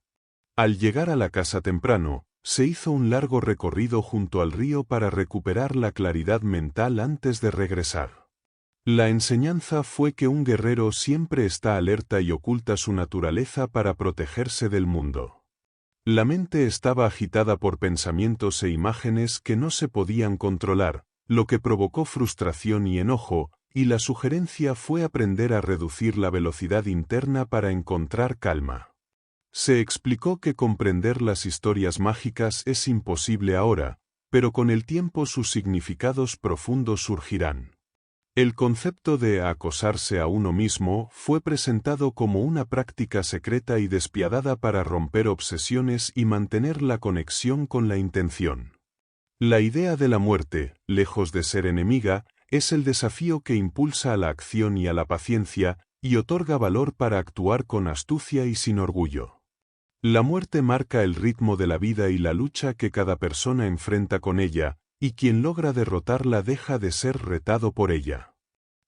Al llegar a la casa temprano, se hizo un largo recorrido junto al río para recuperar la claridad mental antes de regresar. La enseñanza fue que un guerrero siempre está alerta y oculta su naturaleza para protegerse del mundo. La mente estaba agitada por pensamientos e imágenes que no se podían controlar, lo que provocó frustración y enojo, y la sugerencia fue aprender a reducir la velocidad interna para encontrar calma. Se explicó que comprender las historias mágicas es imposible ahora, pero con el tiempo sus significados profundos surgirán. El concepto de acosarse a uno mismo fue presentado como una práctica secreta y despiadada para romper obsesiones y mantener la conexión con la intención. La idea de la muerte, lejos de ser enemiga, es el desafío que impulsa a la acción y a la paciencia, y otorga valor para actuar con astucia y sin orgullo. La muerte marca el ritmo de la vida y la lucha que cada persona enfrenta con ella, y quien logra derrotarla deja de ser retado por ella.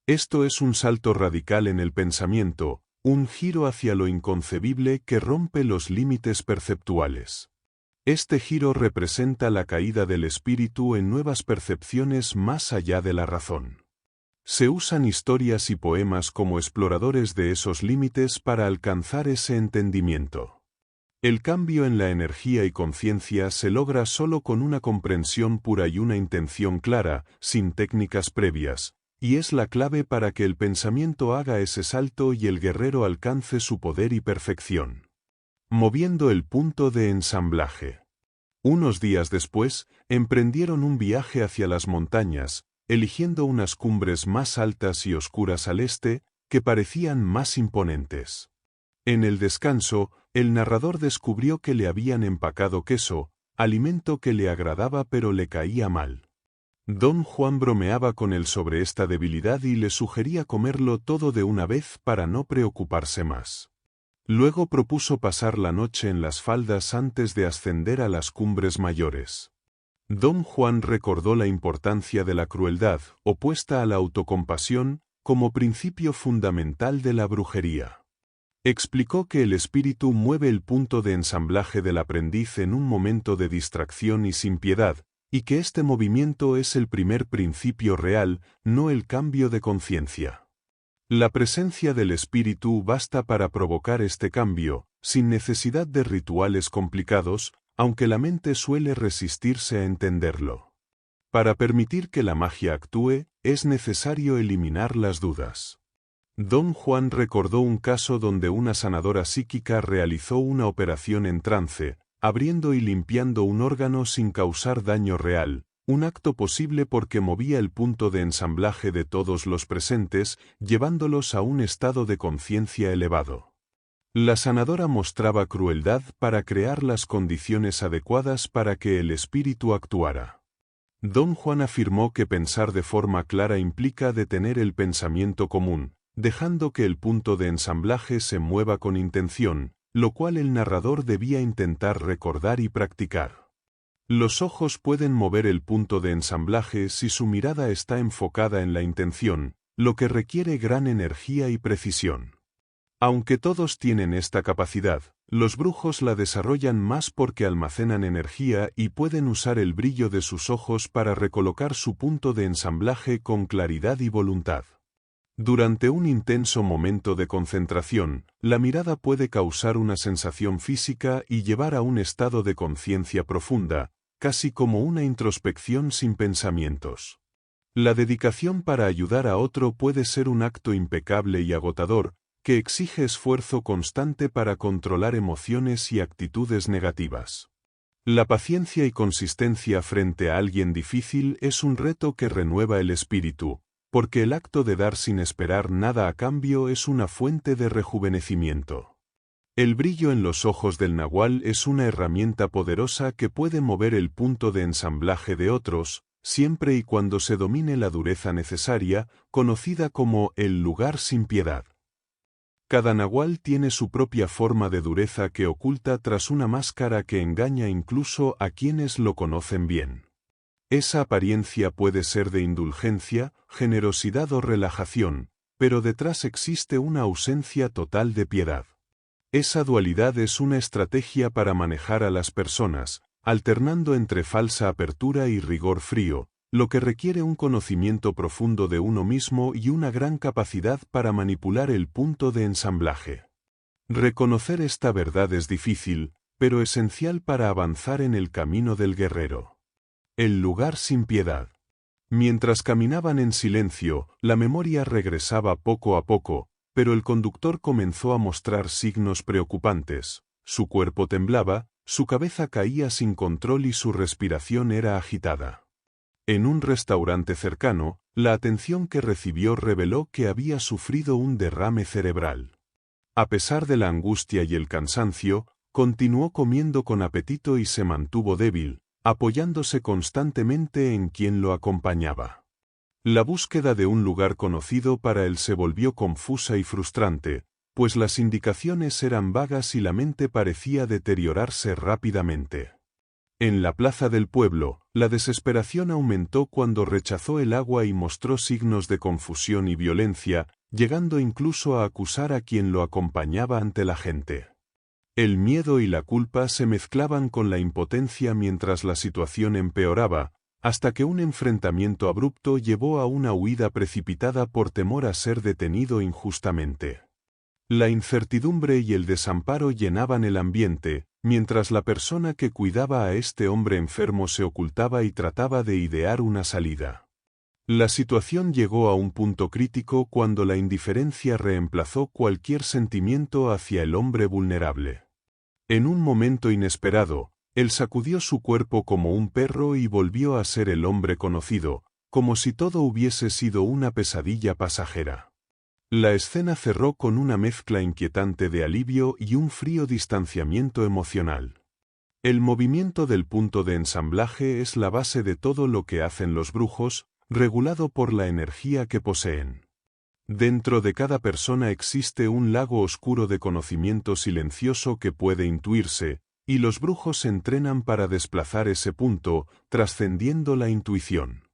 Esto es un salto radical en el pensamiento, un giro hacia lo inconcebible que rompe los límites perceptuales. Este giro representa la caída del espíritu en nuevas percepciones más allá de la razón. Se usan historias y poemas como exploradores de esos límites para alcanzar ese entendimiento. El cambio en la energía y conciencia se logra solo con una comprensión pura y una intención clara, sin técnicas previas, y es la clave para que el pensamiento haga ese salto y el guerrero alcance su poder y perfección. Moviendo el punto de ensamblaje. Unos días después, emprendieron un viaje hacia las montañas, eligiendo unas cumbres más altas y oscuras al este, que parecían más imponentes. En el descanso, el narrador descubrió que le habían empacado queso, alimento que le agradaba pero le caía mal. Don Juan bromeaba con él sobre esta debilidad y le sugería comerlo todo de una vez para no preocuparse más. Luego propuso pasar la noche en las faldas antes de ascender a las cumbres mayores. Don Juan recordó la importancia de la crueldad, opuesta a la autocompasión, como principio fundamental de la brujería. Explicó que el espíritu mueve el punto de ensamblaje del aprendiz en un momento de distracción y sin piedad, y que este movimiento es el primer principio real, no el cambio de conciencia. La presencia del espíritu basta para provocar este cambio, sin necesidad de rituales complicados, aunque la mente suele resistirse a entenderlo. Para permitir que la magia actúe, es necesario eliminar las dudas. Don Juan recordó un caso donde una sanadora psíquica realizó una operación en trance, abriendo y limpiando un órgano sin causar daño real, un acto posible porque movía el punto de ensamblaje de todos los presentes, llevándolos a un estado de conciencia elevado. La sanadora mostraba crueldad para crear las condiciones adecuadas para que el espíritu actuara. Don Juan afirmó que pensar de forma clara implica detener el pensamiento común, dejando que el punto de ensamblaje se mueva con intención, lo cual el narrador debía intentar recordar y practicar. Los ojos pueden mover el punto de ensamblaje si su mirada está enfocada en la intención, lo que requiere gran energía y precisión. Aunque todos tienen esta capacidad, los brujos la desarrollan más porque almacenan energía y pueden usar el brillo de sus ojos para recolocar su punto de ensamblaje con claridad y voluntad. Durante un intenso momento de concentración, la mirada puede causar una sensación física y llevar a un estado de conciencia profunda, casi como una introspección sin pensamientos. La dedicación para ayudar a otro puede ser un acto impecable y agotador, que exige esfuerzo constante para controlar emociones y actitudes negativas. La paciencia y consistencia frente a alguien difícil es un reto que renueva el espíritu, porque el acto de dar sin esperar nada a cambio es una fuente de rejuvenecimiento. El brillo en los ojos del nahual es una herramienta poderosa que puede mover el punto de ensamblaje de otros, siempre y cuando se domine la dureza necesaria, conocida como el lugar sin piedad. Cada nahual tiene su propia forma de dureza que oculta tras una máscara que engaña incluso a quienes lo conocen bien. Esa apariencia puede ser de indulgencia, generosidad o relajación, pero detrás existe una ausencia total de piedad. Esa dualidad es una estrategia para manejar a las personas, alternando entre falsa apertura y rigor frío, lo que requiere un conocimiento profundo de uno mismo y una gran capacidad para manipular el punto de ensamblaje. Reconocer esta verdad es difícil, pero esencial para avanzar en el camino del guerrero. El lugar sin piedad. Mientras caminaban en silencio, la memoria regresaba poco a poco, pero el conductor comenzó a mostrar signos preocupantes. Su cuerpo temblaba, su cabeza caía sin control y su respiración era agitada. En un restaurante cercano, la atención que recibió reveló que había sufrido un derrame cerebral. A pesar de la angustia y el cansancio, continuó comiendo con apetito y se mantuvo débil, apoyándose constantemente en quien lo acompañaba. La búsqueda de un lugar conocido para él se volvió confusa y frustrante, pues las indicaciones eran vagas y la mente parecía deteriorarse rápidamente. En la plaza del pueblo, la desesperación aumentó cuando rechazó el agua y mostró signos de confusión y violencia, llegando incluso a acusar a quien lo acompañaba ante la gente. El miedo y la culpa se mezclaban con la impotencia mientras la situación empeoraba, hasta que un enfrentamiento abrupto llevó a una huida precipitada por temor a ser detenido injustamente. La incertidumbre y el desamparo llenaban el ambiente, mientras la persona que cuidaba a este hombre enfermo se ocultaba y trataba de idear una salida. La situación llegó a un punto crítico cuando la indiferencia reemplazó cualquier sentimiento hacia el hombre vulnerable. En un momento inesperado, él sacudió su cuerpo como un perro y volvió a ser el hombre conocido, como si todo hubiese sido una pesadilla pasajera. La escena cerró con una mezcla inquietante de alivio y un frío distanciamiento emocional. El movimiento del punto de ensamblaje es la base de todo lo que hacen los brujos, regulado por la energía que poseen. Dentro de cada persona existe un lago oscuro de conocimiento silencioso que puede intuirse, y los brujos se entrenan para desplazar ese punto, trascendiendo la intuición.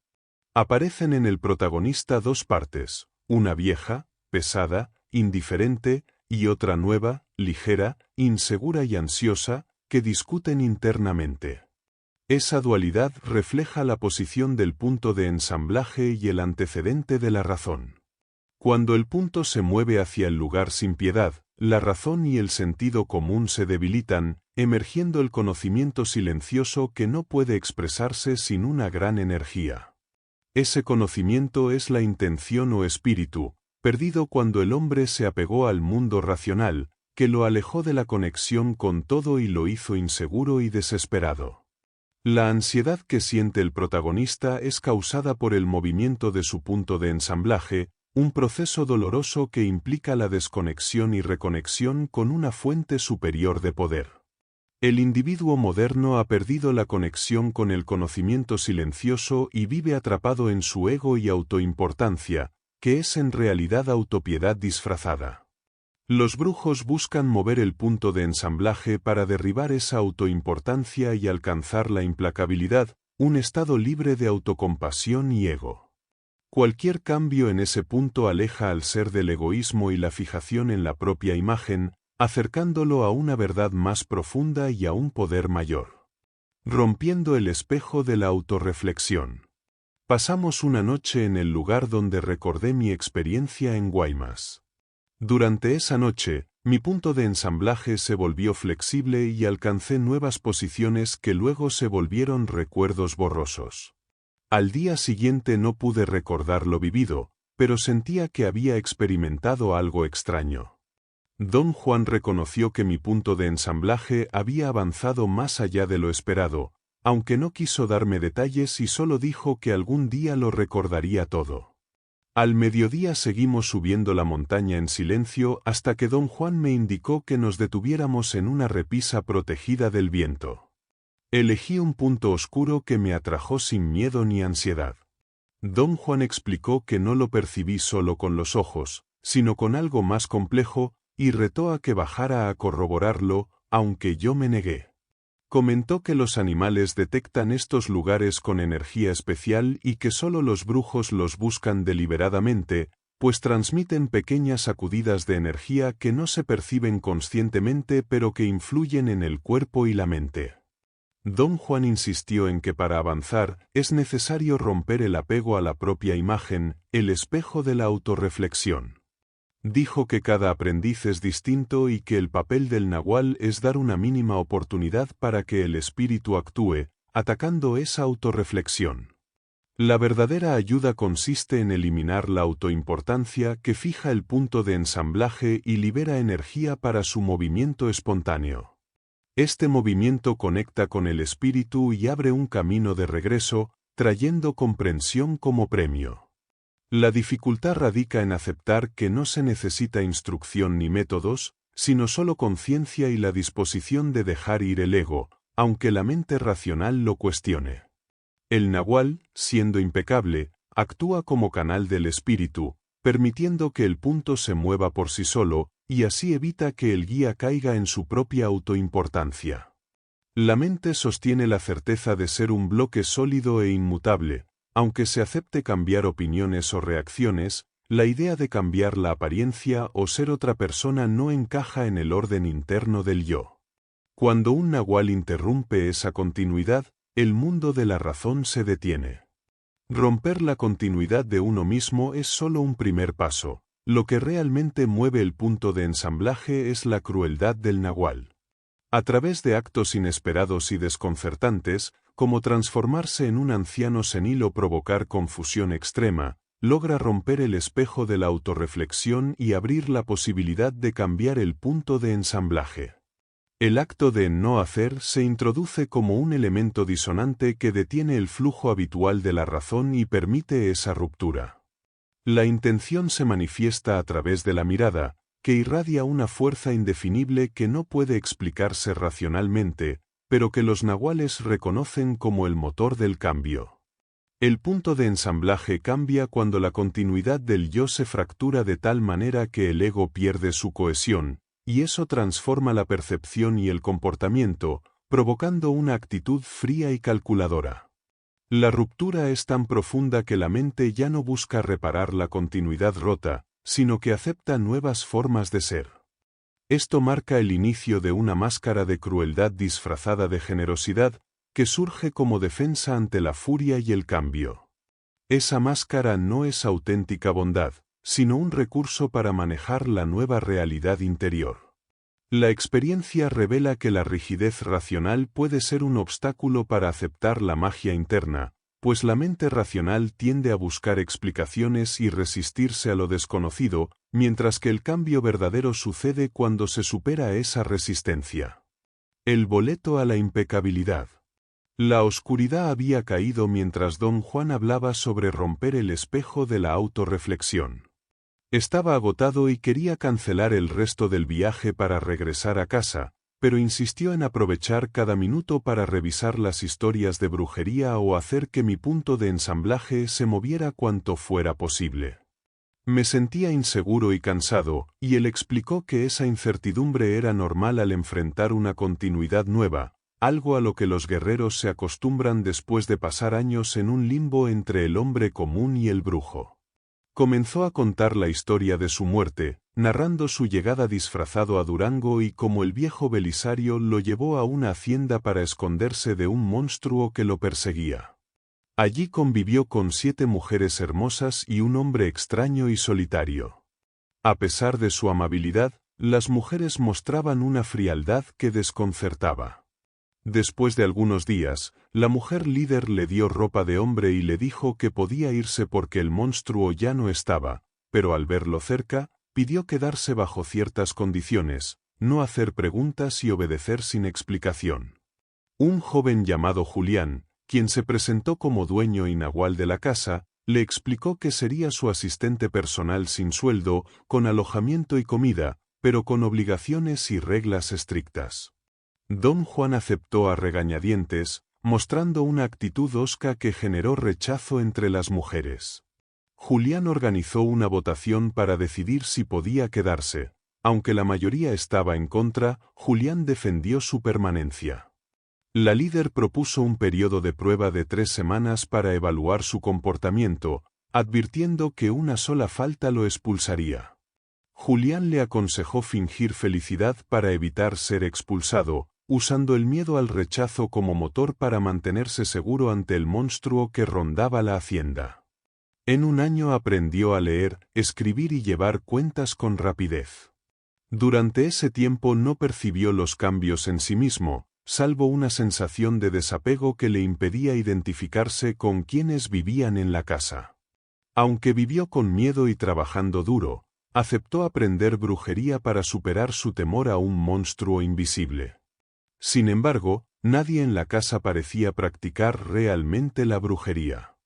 Aparecen en el protagonista dos partes, una vieja, pesada, indiferente, y otra nueva, ligera, insegura y ansiosa, que discuten internamente. Esa dualidad refleja la posición del punto de ensamblaje y el antecedente de la razón. Cuando el punto se mueve hacia el lugar sin piedad, La razón y el sentido común se debilitan, emergiendo el conocimiento silencioso que no puede expresarse sin una gran energía. Ese conocimiento es la intención o espíritu, perdido cuando el hombre se apegó al mundo racional, que lo alejó de la conexión con todo y lo hizo inseguro y desesperado. La ansiedad que siente el protagonista es causada por el movimiento de su punto de ensamblaje, un proceso doloroso que implica la desconexión y reconexión con una fuente superior de poder. El individuo moderno ha perdido la conexión con el conocimiento silencioso y vive atrapado en su ego y autoimportancia, que es en realidad autopiedad disfrazada. Los brujos buscan mover el punto de ensamblaje para derribar esa autoimportancia y alcanzar la implacabilidad, un estado libre de autocompasión y ego. Cualquier cambio en ese punto aleja al ser del egoísmo y la fijación en la propia imagen, acercándolo a una verdad más profunda y a un poder mayor. Rompiendo el espejo de la autorreflexión. Pasamos una noche en el lugar donde recordé mi experiencia en Guaymas. Durante esa noche, mi punto de ensamblaje se volvió flexible y alcancé nuevas posiciones que luego se volvieron recuerdos borrosos. Al día siguiente no pude recordar lo vivido, pero sentía que había experimentado algo extraño. Don Juan reconoció que mi punto de ensamblaje había avanzado más allá de lo esperado, aunque no quiso darme detalles y solo dijo que algún día lo recordaría todo. Al mediodía seguimos subiendo la montaña en silencio hasta que don Juan me indicó que nos detuviéramos en una repisa protegida del viento. Elegí un punto oscuro que me atrajo sin miedo ni ansiedad. Don Juan explicó que no lo percibí solo con los ojos, sino con algo más complejo, y retó a que bajara a corroborarlo, aunque yo me negué. Comentó que los animales detectan estos lugares con energía especial y que solo los brujos los buscan deliberadamente, pues transmiten pequeñas sacudidas de energía que no se perciben conscientemente pero que influyen en el cuerpo y la mente. Don Juan insistió en que para avanzar es necesario romper el apego a la propia imagen, el espejo de la autorreflexión. Dijo que cada aprendiz es distinto y que el papel del nahual es dar una mínima oportunidad para que el espíritu actúe, atacando esa autorreflexión. La verdadera ayuda consiste en eliminar la autoimportancia que fija el punto de ensamblaje y libera energía para su movimiento espontáneo. Este movimiento conecta con el espíritu y abre un camino de regreso, trayendo comprensión como premio. La dificultad radica en aceptar que no se necesita instrucción ni métodos, sino solo conciencia y la disposición de dejar ir el ego, aunque la mente racional lo cuestione. El nahual, siendo impecable, actúa como canal del espíritu, permitiendo que el punto se mueva por sí solo, y así evita que el guía caiga en su propia autoimportancia. La mente sostiene la certeza de ser un bloque sólido e inmutable. Aunque se acepte cambiar opiniones o reacciones, la idea de cambiar la apariencia o ser otra persona no encaja en el orden interno del yo. Cuando un nahual interrumpe esa continuidad, el mundo de la razón se detiene. Romper la continuidad de uno mismo es solo un primer paso. Lo que realmente mueve el punto de ensamblaje es la crueldad del nahual. A través de actos inesperados y desconcertantes, como transformarse en un anciano senil o provocar confusión extrema, logra romper el espejo de la autorreflexión y abrir la posibilidad de cambiar el punto de ensamblaje. El acto de no hacer se introduce como un elemento disonante que detiene el flujo habitual de la razón y permite esa ruptura. La intención se manifiesta a través de la mirada, que irradia una fuerza indefinible que no puede explicarse racionalmente, pero que los nahuales reconocen como el motor del cambio. El punto de ensamblaje cambia cuando la continuidad del yo se fractura de tal manera que el ego pierde su cohesión, y eso transforma la percepción y el comportamiento, provocando una actitud fría y calculadora. La ruptura es tan profunda que la mente ya no busca reparar la continuidad rota, sino que acepta nuevas formas de ser. Esto marca el inicio de una máscara de crueldad disfrazada de generosidad, que surge como defensa ante la furia y el cambio. Esa máscara no es auténtica bondad, sino un recurso para manejar la nueva realidad interior. La experiencia revela que la rigidez racional puede ser un obstáculo para aceptar la magia interna, pues la mente racional tiende a buscar explicaciones y resistirse a lo desconocido, mientras que el cambio verdadero sucede cuando se supera esa resistencia. El boleto a la impecabilidad. La oscuridad había caído mientras don Juan hablaba sobre romper el espejo de la autorreflexión. Estaba agotado y quería cancelar el resto del viaje para regresar a casa, pero insistió en aprovechar cada minuto para revisar las historias de brujería o hacer que mi punto de ensamblaje se moviera cuanto fuera posible. Me sentía inseguro y cansado, y él explicó que esa incertidumbre era normal al enfrentar una continuidad nueva, algo a lo que los guerreros se acostumbran después de pasar años en un limbo entre el hombre común y el brujo. Comenzó a contar la historia de su muerte, narrando su llegada disfrazado a Durango y cómo el viejo Belisario lo llevó a una hacienda para esconderse de un monstruo que lo perseguía. Allí convivió con 7 mujeres hermosas y un hombre extraño y solitario. A pesar de su amabilidad, las mujeres mostraban una frialdad que desconcertaba. Después de algunos días, la mujer líder le dio ropa de hombre y le dijo que podía irse porque el monstruo ya no estaba, pero al verlo cerca, pidió quedarse bajo ciertas condiciones, no hacer preguntas y obedecer sin explicación. Un joven llamado Julián, quien se presentó como dueño y nahual de la casa, le explicó que sería su asistente personal sin sueldo, con alojamiento y comida, pero con obligaciones y reglas estrictas. Don Juan aceptó a regañadientes, mostrando una actitud hosca que generó rechazo entre las mujeres. Julián organizó una votación para decidir si podía quedarse. Aunque la mayoría estaba en contra, Julián defendió su permanencia. La líder propuso un periodo de prueba de 3 semanas para evaluar su comportamiento, advirtiendo que una sola falta lo expulsaría. Julián le aconsejó fingir felicidad para evitar ser expulsado, usando el miedo al rechazo como motor para mantenerse seguro ante el monstruo que rondaba la hacienda. En un año aprendió a leer, escribir y llevar cuentas con rapidez. Durante ese tiempo no percibió los cambios en sí mismo, salvo una sensación de desapego que le impedía identificarse con quienes vivían en la casa. Aunque vivió con miedo y trabajando duro, aceptó aprender brujería para superar su temor a un monstruo invisible. Sin embargo, nadie en la casa parecía practicar realmente la brujería.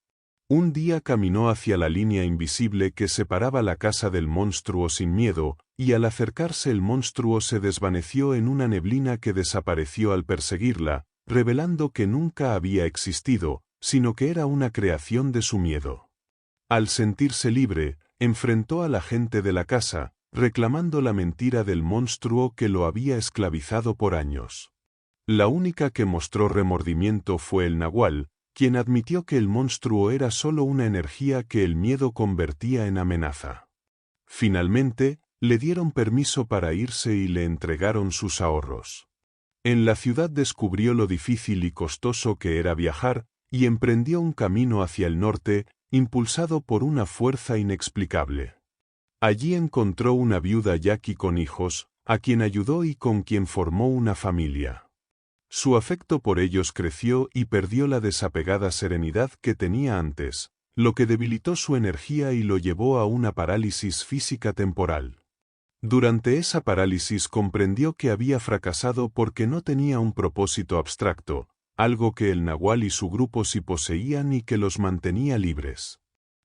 Un día caminó hacia la línea invisible que separaba la casa del monstruo sin miedo, y al acercarse el monstruo se desvaneció en una neblina que desapareció al perseguirla, revelando que nunca había existido, sino que era una creación de su miedo. Al sentirse libre, enfrentó a la gente de la casa, reclamando la mentira del monstruo que lo había esclavizado por años. La única que mostró remordimiento fue el nahual, quien admitió que el monstruo era solo una energía que el miedo convertía en amenaza. Finalmente, le dieron permiso para irse y le entregaron sus ahorros. En la ciudad descubrió lo difícil y costoso que era viajar, y emprendió un camino hacia el norte, impulsado por una fuerza inexplicable. Allí encontró una viuda yaqui con hijos, a quien ayudó y con quien formó una familia. Su afecto por ellos creció y perdió la desapegada serenidad que tenía antes, lo que debilitó su energía y lo llevó a una parálisis física temporal. Durante esa parálisis comprendió que había fracasado porque no tenía un propósito abstracto, algo que el nahual y su grupo sí poseían y que los mantenía libres.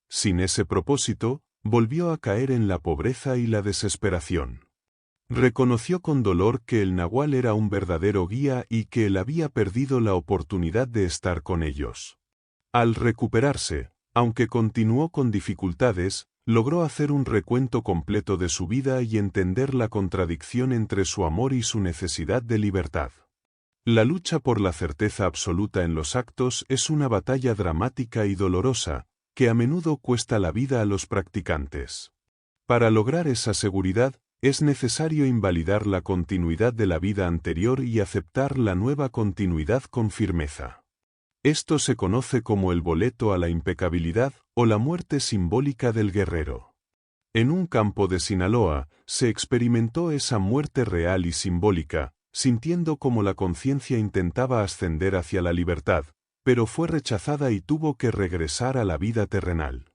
Sin ese propósito, volvió a caer en la pobreza y la desesperación. Reconoció con dolor que el nahual era un verdadero guía y que él había perdido la oportunidad de estar con ellos. Al recuperarse, aunque continuó con dificultades, logró hacer un recuento completo de su vida y entender la contradicción entre su amor y su necesidad de libertad. La lucha por la certeza absoluta en los actos es una batalla dramática y dolorosa, que a menudo cuesta la vida a los practicantes. Para lograr esa seguridad, es necesario invalidar la continuidad de la vida anterior y aceptar la nueva continuidad con firmeza. Esto se conoce como el boleto a la impecabilidad o la muerte simbólica del guerrero. En un campo de Sinaloa, se experimentó esa muerte real y simbólica, sintiendo como la conciencia intentaba ascender hacia la libertad, pero fue rechazada y tuvo que regresar a la vida terrenal.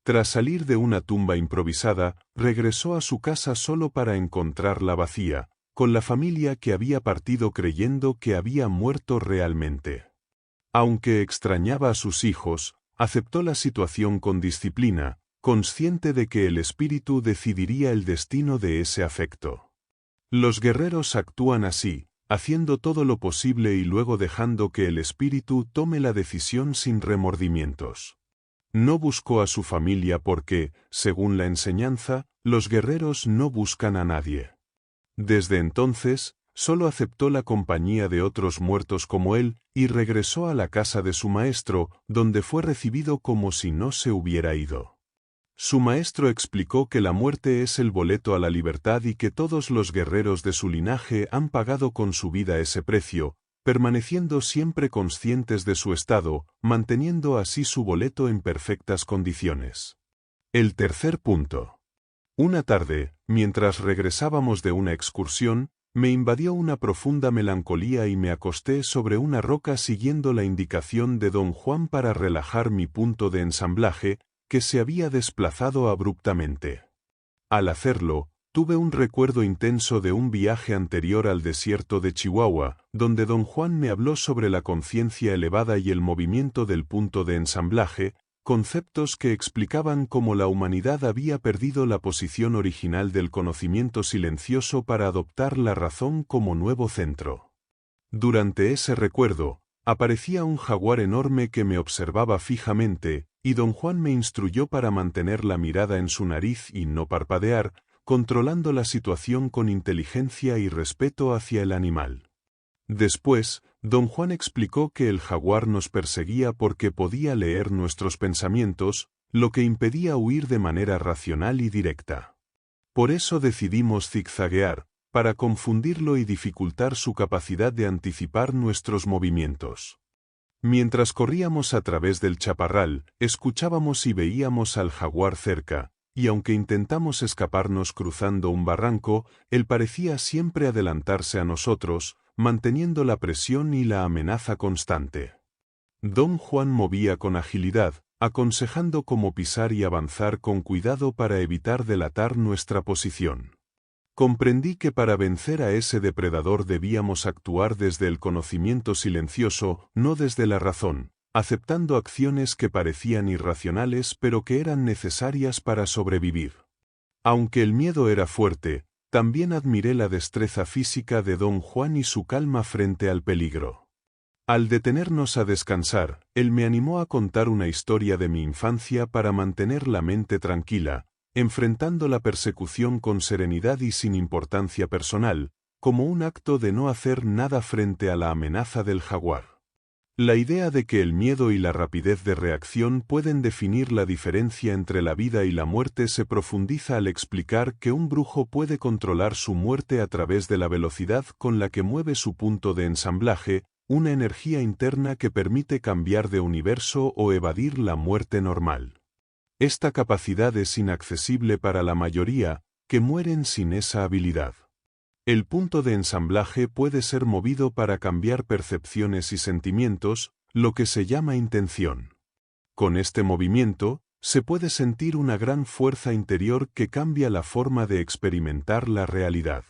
Tras salir de una tumba improvisada, regresó a su casa solo para encontrarla vacía, con la familia que había partido creyendo que había muerto realmente. Aunque extrañaba a sus hijos, aceptó la situación con disciplina, consciente de que el espíritu decidiría el destino de ese afecto. Los guerreros actúan así, haciendo todo lo posible y luego dejando que el espíritu tome la decisión sin remordimientos. No buscó a su familia porque, según la enseñanza, los guerreros no buscan a nadie. Desde entonces, solo aceptó la compañía de otros muertos como él y regresó a la casa de su maestro, donde fue recibido como si no se hubiera ido. Su maestro explicó que la muerte es el boleto a la libertad y que todos los guerreros de su linaje han pagado con su vida ese precio, permaneciendo siempre conscientes de su estado, manteniendo así su boleto en perfectas condiciones. El tercer punto. Una tarde, mientras regresábamos de una excursión, me invadió una profunda melancolía y me acosté sobre una roca siguiendo la indicación de don Juan para relajar mi punto de ensamblaje, que se había desplazado abruptamente. Al hacerlo, tuve un recuerdo intenso de un viaje anterior al desierto de Chihuahua, donde don Juan me habló sobre la conciencia elevada y el movimiento del punto de ensamblaje, conceptos que explicaban cómo la humanidad había perdido la posición original del conocimiento silencioso para adoptar la razón como nuevo centro. Durante ese recuerdo, aparecía un jaguar enorme que me observaba fijamente, y don Juan me instruyó para mantener la mirada en su nariz y no parpadear, controlando la situación con inteligencia y respeto hacia el animal. Después, don Juan explicó que el jaguar nos perseguía porque podía leer nuestros pensamientos, lo que impedía huir de manera racional y directa. Por eso decidimos zigzaguear, para confundirlo y dificultar su capacidad de anticipar nuestros movimientos. Mientras corríamos a través del chaparral, escuchábamos y veíamos al jaguar cerca, y aunque intentamos escaparnos cruzando un barranco, él parecía siempre adelantarse a nosotros, manteniendo la presión y la amenaza constante. Don Juan movía con agilidad, aconsejando cómo pisar y avanzar con cuidado para evitar delatar nuestra posición. Comprendí que para vencer a ese depredador debíamos actuar desde el conocimiento silencioso, no desde la razón, aceptando acciones que parecían irracionales pero que eran necesarias para sobrevivir. Aunque el miedo era fuerte, también admiré la destreza física de don Juan y su calma frente al peligro. Al detenernos a descansar, él me animó a contar una historia de mi infancia para mantener la mente tranquila, enfrentando la persecución con serenidad y sin importancia personal, como un acto de no hacer nada frente a la amenaza del jaguar. La idea de que el miedo y la rapidez de reacción pueden definir la diferencia entre la vida y la muerte se profundiza al explicar que un brujo puede controlar su muerte a través de la velocidad con la que mueve su punto de ensamblaje, una energía interna que permite cambiar de universo o evadir la muerte normal. Esta capacidad es inaccesible para la mayoría, que mueren sin esa habilidad. El punto de ensamblaje puede ser movido para cambiar percepciones y sentimientos, lo que se llama intención. Con este movimiento, se puede sentir una gran fuerza interior que cambia la forma de experimentar la realidad.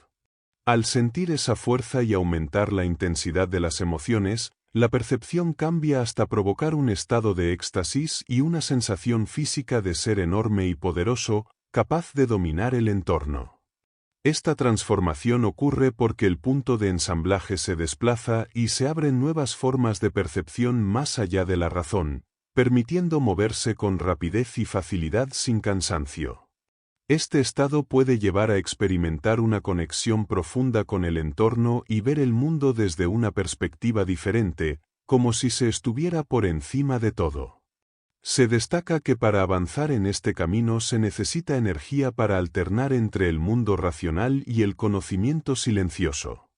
Al sentir esa fuerza y aumentar la intensidad de las emociones, la percepción cambia hasta provocar un estado de éxtasis y una sensación física de ser enorme y poderoso, capaz de dominar el entorno. Esta transformación ocurre porque el punto de ensamblaje se desplaza y se abren nuevas formas de percepción más allá de la razón, permitiendo moverse con rapidez y facilidad sin cansancio. Este estado puede llevar a experimentar una conexión profunda con el entorno y ver el mundo desde una perspectiva diferente, como si se estuviera por encima de todo. Se destaca que para avanzar en este camino se necesita energía para alternar entre el mundo racional y el conocimiento silencioso.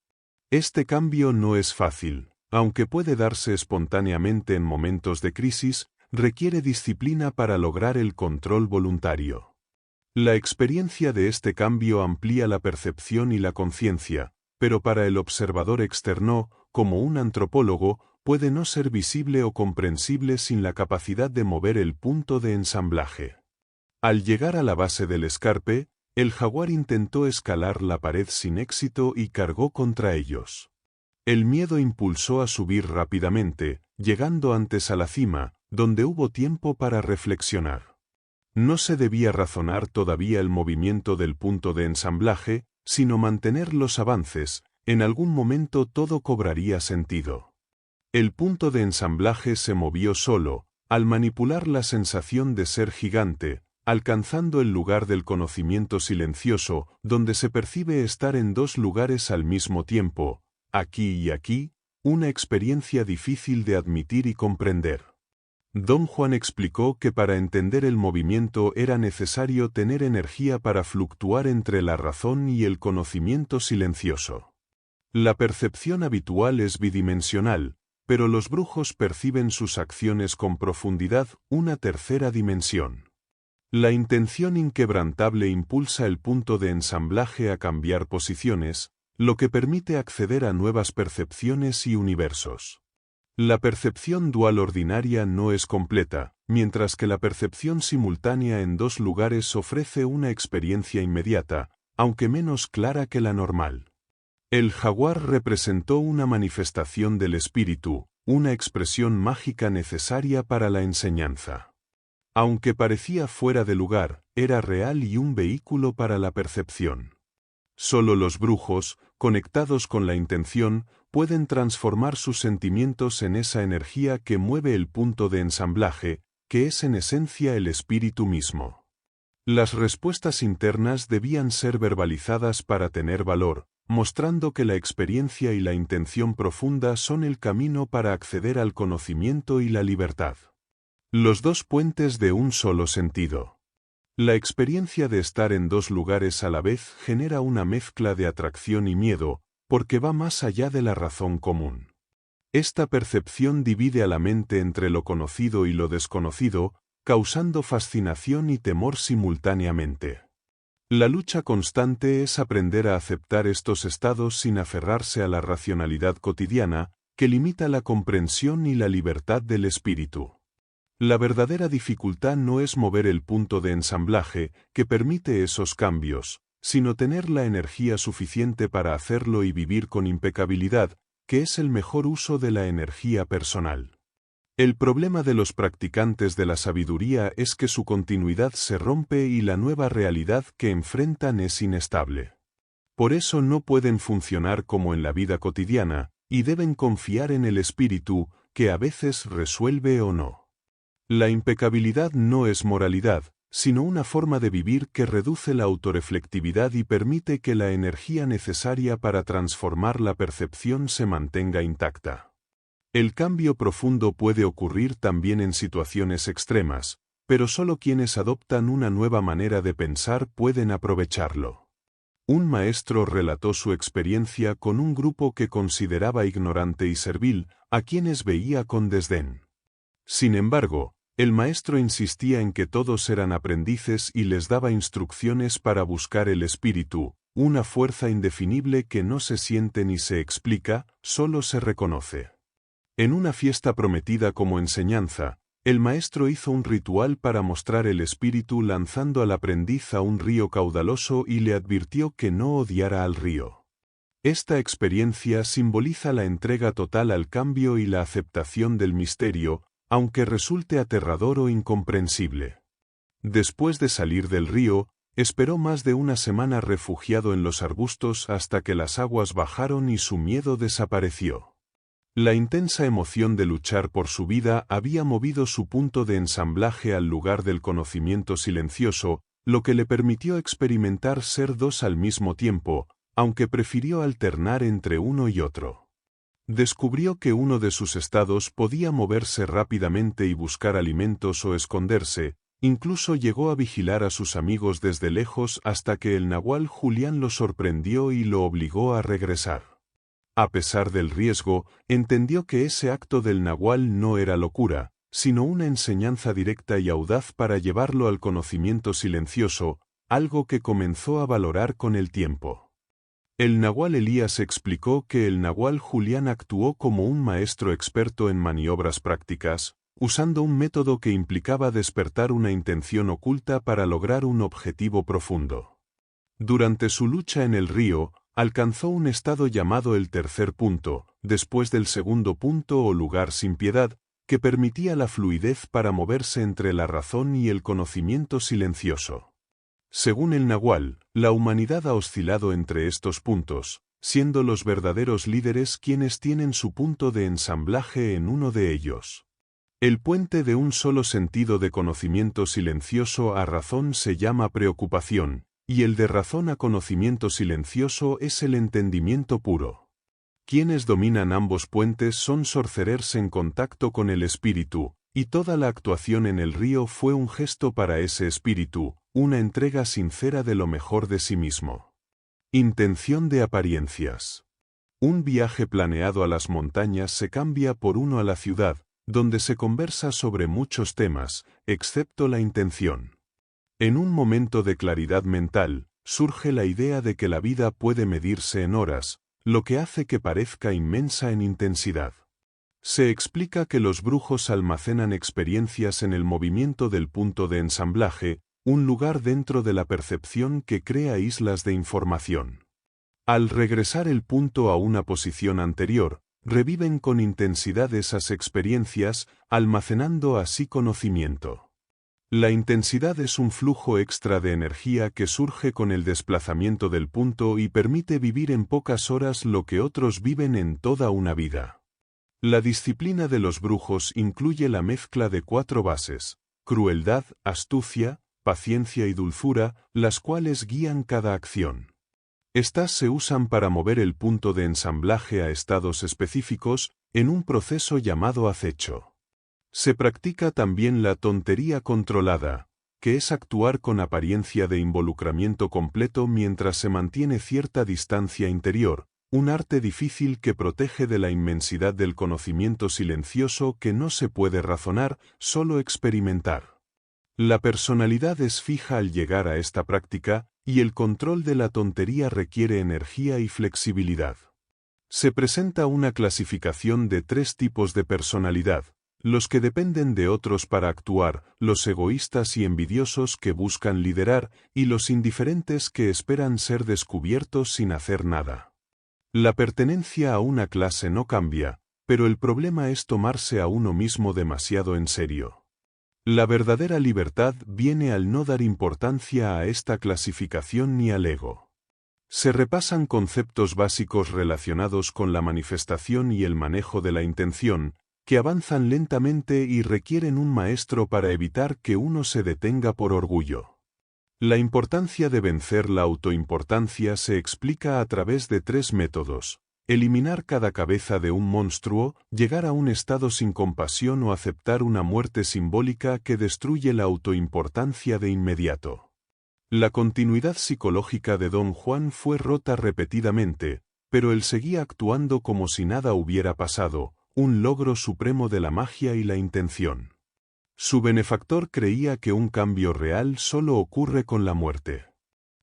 Este cambio no es fácil, aunque puede darse espontáneamente en momentos de crisis, requiere disciplina para lograr el control voluntario. La experiencia de este cambio amplía la percepción y la conciencia, pero para el observador externo, como un antropólogo, puede no ser visible o comprensible sin la capacidad de mover el punto de ensamblaje. Al llegar a la base del escarpe, el jaguar intentó escalar la pared sin éxito y cargó contra ellos. El miedo impulsó a subir rápidamente, llegando antes a la cima, donde hubo tiempo para reflexionar. No se debía razonar todavía el movimiento del punto de ensamblaje, sino mantener los avances, en algún momento todo cobraría sentido. El punto de ensamblaje se movió solo, al manipular la sensación de ser gigante, alcanzando el lugar del conocimiento silencioso, donde se percibe estar en dos lugares al mismo tiempo, aquí y aquí, una experiencia difícil de admitir y comprender. Don Juan explicó que para entender el movimiento era necesario tener energía para fluctuar entre la razón y el conocimiento silencioso. La percepción habitual es bidimensional, pero los brujos perciben sus acciones con profundidad, una tercera dimensión. La intención inquebrantable impulsa el punto de ensamblaje a cambiar posiciones, lo que permite acceder a nuevas percepciones y universos. La percepción dual ordinaria no es completa, mientras que la percepción simultánea en dos lugares ofrece una experiencia inmediata, aunque menos clara que la normal. El jaguar representó una manifestación del espíritu, una expresión mágica necesaria para la enseñanza. Aunque parecía fuera de lugar, era real y un vehículo para la percepción. Solo los brujos, conectados con la intención, pueden transformar sus sentimientos en esa energía que mueve el punto de ensamblaje, que es en esencia el espíritu mismo. Las respuestas internas debían ser verbalizadas para tener valor, mostrando que la experiencia y la intención profunda son el camino para acceder al conocimiento y la libertad. Los dos puentes de un solo sentido. La experiencia de estar en dos lugares a la vez genera una mezcla de atracción y miedo, porque va más allá de la razón común. Esta percepción divide a la mente entre lo conocido y lo desconocido, causando fascinación y temor simultáneamente. La lucha constante es aprender a aceptar estos estados sin aferrarse a la racionalidad cotidiana, que limita la comprensión y la libertad del espíritu. La verdadera dificultad no es mover el punto de ensamblaje, que permite esos cambios, sino tener la energía suficiente para hacerlo y vivir con impecabilidad, que es el mejor uso de la energía personal. El problema de los practicantes de la sabiduría es que su continuidad se rompe y la nueva realidad que enfrentan es inestable. Por eso no pueden funcionar como en la vida cotidiana, y deben confiar en el espíritu, que a veces resuelve o no. La impecabilidad no es moralidad, sino una forma de vivir que reduce la autoreflectividad y permite que la energía necesaria para transformar la percepción se mantenga intacta. El cambio profundo puede ocurrir también en situaciones extremas, pero solo quienes adoptan una nueva manera de pensar pueden aprovecharlo. Un maestro relató su experiencia con un grupo que consideraba ignorante y servil, a quienes veía con desdén. Sin embargo, el maestro insistía en que todos eran aprendices y les daba instrucciones para buscar el espíritu, una fuerza indefinible que no se siente ni se explica, solo se reconoce. En una fiesta prometida como enseñanza, el maestro hizo un ritual para mostrar el espíritu lanzando al aprendiz a un río caudaloso y le advirtió que no odiara al río. Esta experiencia simboliza la entrega total al cambio y la aceptación del misterio, aunque resulte aterrador o incomprensible. Después de salir del río, esperó más de una semana refugiado en los arbustos hasta que las aguas bajaron y su miedo desapareció. La intensa emoción de luchar por su vida había movido su punto de ensamblaje al lugar del conocimiento silencioso, lo que le permitió experimentar ser dos al mismo tiempo, aunque prefirió alternar entre uno y otro. Descubrió que uno de sus estados podía moverse rápidamente y buscar alimentos o esconderse, incluso llegó a vigilar a sus amigos desde lejos hasta que el nahual Julián lo sorprendió y lo obligó a regresar. A pesar del riesgo, entendió que ese acto del nahual no era locura, sino una enseñanza directa y audaz para llevarlo al conocimiento silencioso, algo que comenzó a valorar con el tiempo. El nahual Elías explicó que el nahual Julián actuó como un maestro experto en maniobras prácticas, usando un método que implicaba despertar una intención oculta para lograr un objetivo profundo. Durante su lucha en el río, alcanzó un estado llamado el tercer punto, después del segundo punto o lugar sin piedad, que permitía la fluidez para moverse entre la razón y el conocimiento silencioso. Según el nahual, la humanidad ha oscilado entre estos puntos, siendo los verdaderos líderes quienes tienen su punto de ensamblaje en uno de ellos. El puente de un solo sentido de conocimiento silencioso a razón se llama preocupación, y el de razón a conocimiento silencioso es el entendimiento puro. Quienes dominan ambos puentes son sorcerers en contacto con el espíritu, y toda la actuación en el río fue un gesto para ese espíritu, una entrega sincera de lo mejor de sí mismo. Intención de apariencias. Un viaje planeado a las montañas se cambia por uno a la ciudad, donde se conversa sobre muchos temas, excepto la intención. En un momento de claridad mental, surge la idea de que la vida puede medirse en horas, lo que hace que parezca inmensa en intensidad. Se explica que los brujos almacenan experiencias en el movimiento del punto de ensamblaje, un lugar dentro de la percepción que crea islas de información. Al regresar el punto a una posición anterior, reviven con intensidad esas experiencias, almacenando así conocimiento. La intensidad es un flujo extra de energía que surge con el desplazamiento del punto y permite vivir en pocas horas lo que otros viven en toda una vida. La disciplina de los brujos incluye la mezcla de 4 bases: crueldad, astucia, paciencia y dulzura, las cuales guían cada acción. Estas se usan para mover el punto de ensamblaje a estados específicos, en un proceso llamado acecho. Se practica también la tontería controlada, que es actuar con apariencia de involucramiento completo mientras se mantiene cierta distancia interior, un arte difícil que protege de la inmensidad del conocimiento silencioso que no se puede razonar, solo experimentar. La personalidad es fija al llegar a esta práctica, y el control de la tontería requiere energía y flexibilidad. Se presenta una clasificación de 3 tipos de personalidad: los que dependen de otros para actuar, los egoístas y envidiosos que buscan liderar, y los indiferentes que esperan ser descubiertos sin hacer nada. La pertenencia a una clase no cambia, pero el problema es tomarse a uno mismo demasiado en serio. La verdadera libertad viene al no dar importancia a esta clasificación ni al ego. Se repasan conceptos básicos relacionados con la manifestación y el manejo de la intención, que avanzan lentamente y requieren un maestro para evitar que uno se detenga por orgullo. La importancia de vencer la autoimportancia se explica a través de 3 métodos: eliminar cada cabeza de un monstruo, llegar a un estado sin compasión o aceptar una muerte simbólica que destruye la autoimportancia de inmediato. La continuidad psicológica de Don Juan fue rota repetidamente, pero él seguía actuando como si nada hubiera pasado, un logro supremo de la magia y la intención. Su benefactor creía que un cambio real solo ocurre con la muerte.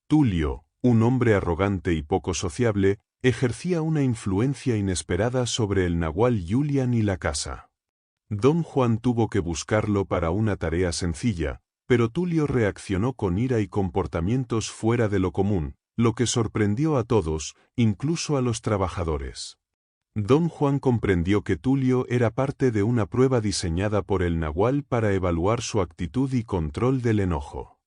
Tulio, un hombre arrogante y poco sociable, ejercía una influencia inesperada sobre el nahual Julián y la casa. Don Juan tuvo que buscarlo para una tarea sencilla, pero Tulio reaccionó con ira y comportamientos fuera de lo común, lo que sorprendió a todos, incluso a los trabajadores. Don Juan comprendió que Tulio era parte de una prueba diseñada por el nahual para evaluar su actitud y control del enojo.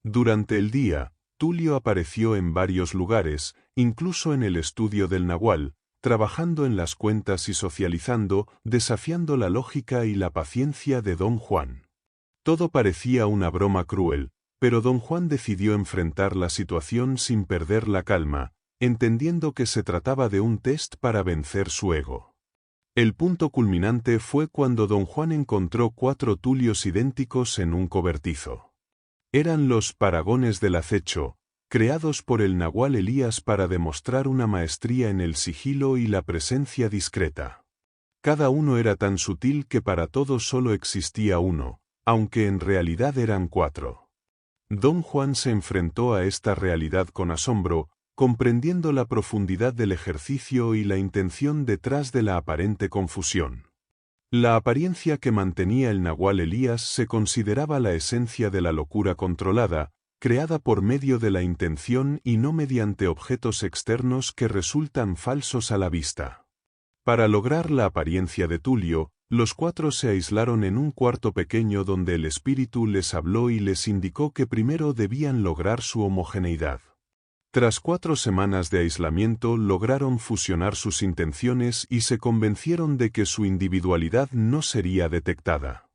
Durante el día, Tulio apareció en varios lugares, incluso en el estudio del nahual, trabajando en las cuentas y socializando, desafiando la lógica y la paciencia de Don Juan. Todo parecía una broma cruel, pero Don Juan decidió enfrentar la situación sin perder la calma, entendiendo que se trataba de un test para vencer su ego. El punto culminante fue cuando Don Juan encontró 4 Tulios idénticos en un cobertizo. Eran los paragones del acecho, creados por el nahual Elías para demostrar una maestría en el sigilo y la presencia discreta. Cada uno era tan sutil que para todos solo existía uno, aunque en realidad eran 4. Don Juan se enfrentó a esta realidad con asombro, comprendiendo la profundidad del ejercicio y la intención detrás de la aparente confusión. La apariencia que mantenía el nahual Elías se consideraba la esencia de la locura controlada, creada por medio de la intención y no mediante objetos externos que resultan falsos a la vista. Para lograr la apariencia de Tulio, los cuatro se aislaron en un cuarto pequeño donde el espíritu les habló y les indicó que primero debían lograr su homogeneidad. Tras 4 semanas de aislamiento lograron fusionar sus intenciones y se convencieron de que su individualidad no sería detectada.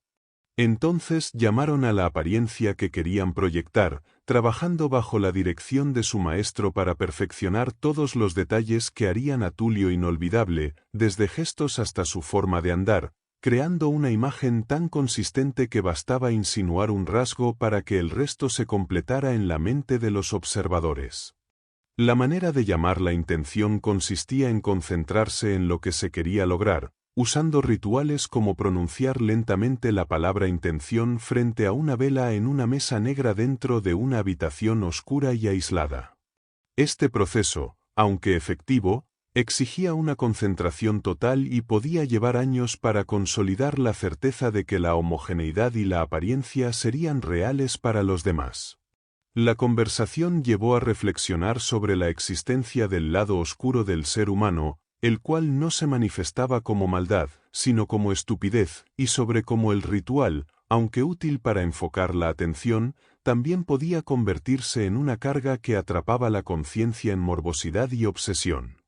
Entonces llamaron a la apariencia que querían proyectar, trabajando bajo la dirección de su maestro para perfeccionar todos los detalles que harían a Tulio inolvidable, desde gestos hasta su forma de andar, creando una imagen tan consistente que bastaba insinuar un rasgo para que el resto se completara en la mente de los observadores. La manera de llamar la intención consistía en concentrarse en lo que se quería lograr, usando rituales como pronunciar lentamente la palabra intención frente a una vela en una mesa negra dentro de una habitación oscura y aislada. Este proceso, aunque efectivo, exigía una concentración total y podía llevar años para consolidar la certeza de que la homogeneidad y la apariencia serían reales para los demás. La conversación llevó a reflexionar sobre la existencia del lado oscuro del ser humano, el cual no se manifestaba como maldad, sino como estupidez, y sobre cómo el ritual, aunque útil para enfocar la atención, también podía convertirse en una carga que atrapaba la conciencia en morbosidad y obsesión.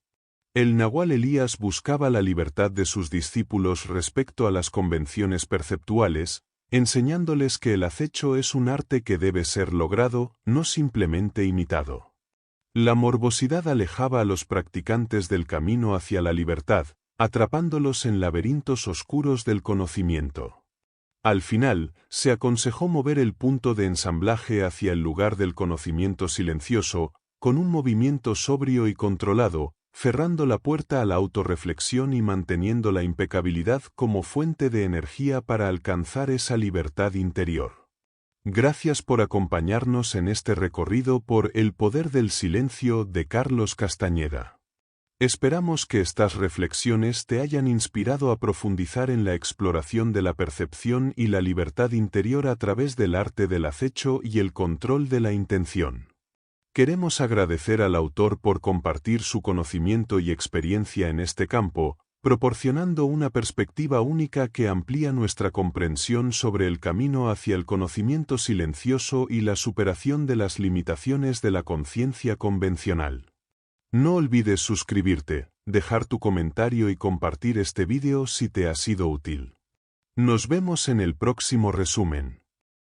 El nahual Elías buscaba la libertad de sus discípulos respecto a las convenciones perceptuales, enseñándoles que el acecho es un arte que debe ser logrado, no simplemente imitado. La morbosidad alejaba a los practicantes del camino hacia la libertad, atrapándolos en laberintos oscuros del conocimiento. Al final, se aconsejó mover el punto de ensamblaje hacia el lugar del conocimiento silencioso, con un movimiento sobrio y controlado, cerrando la puerta a la autorreflexión y manteniendo la impecabilidad como fuente de energía para alcanzar esa libertad interior. Gracias por acompañarnos en este recorrido por El poder del silencio de Carlos Castañeda. Esperamos que estas reflexiones te hayan inspirado a profundizar en la exploración de la percepción y la libertad interior a través del arte del acecho y el control de la intención. Queremos agradecer al autor por compartir su conocimiento y experiencia en este campo, proporcionando una perspectiva única que amplía nuestra comprensión sobre el camino hacia el conocimiento silencioso y la superación de las limitaciones de la conciencia convencional. No olvides suscribirte, dejar tu comentario y compartir este vídeo si te ha sido útil. Nos vemos en el próximo resumen.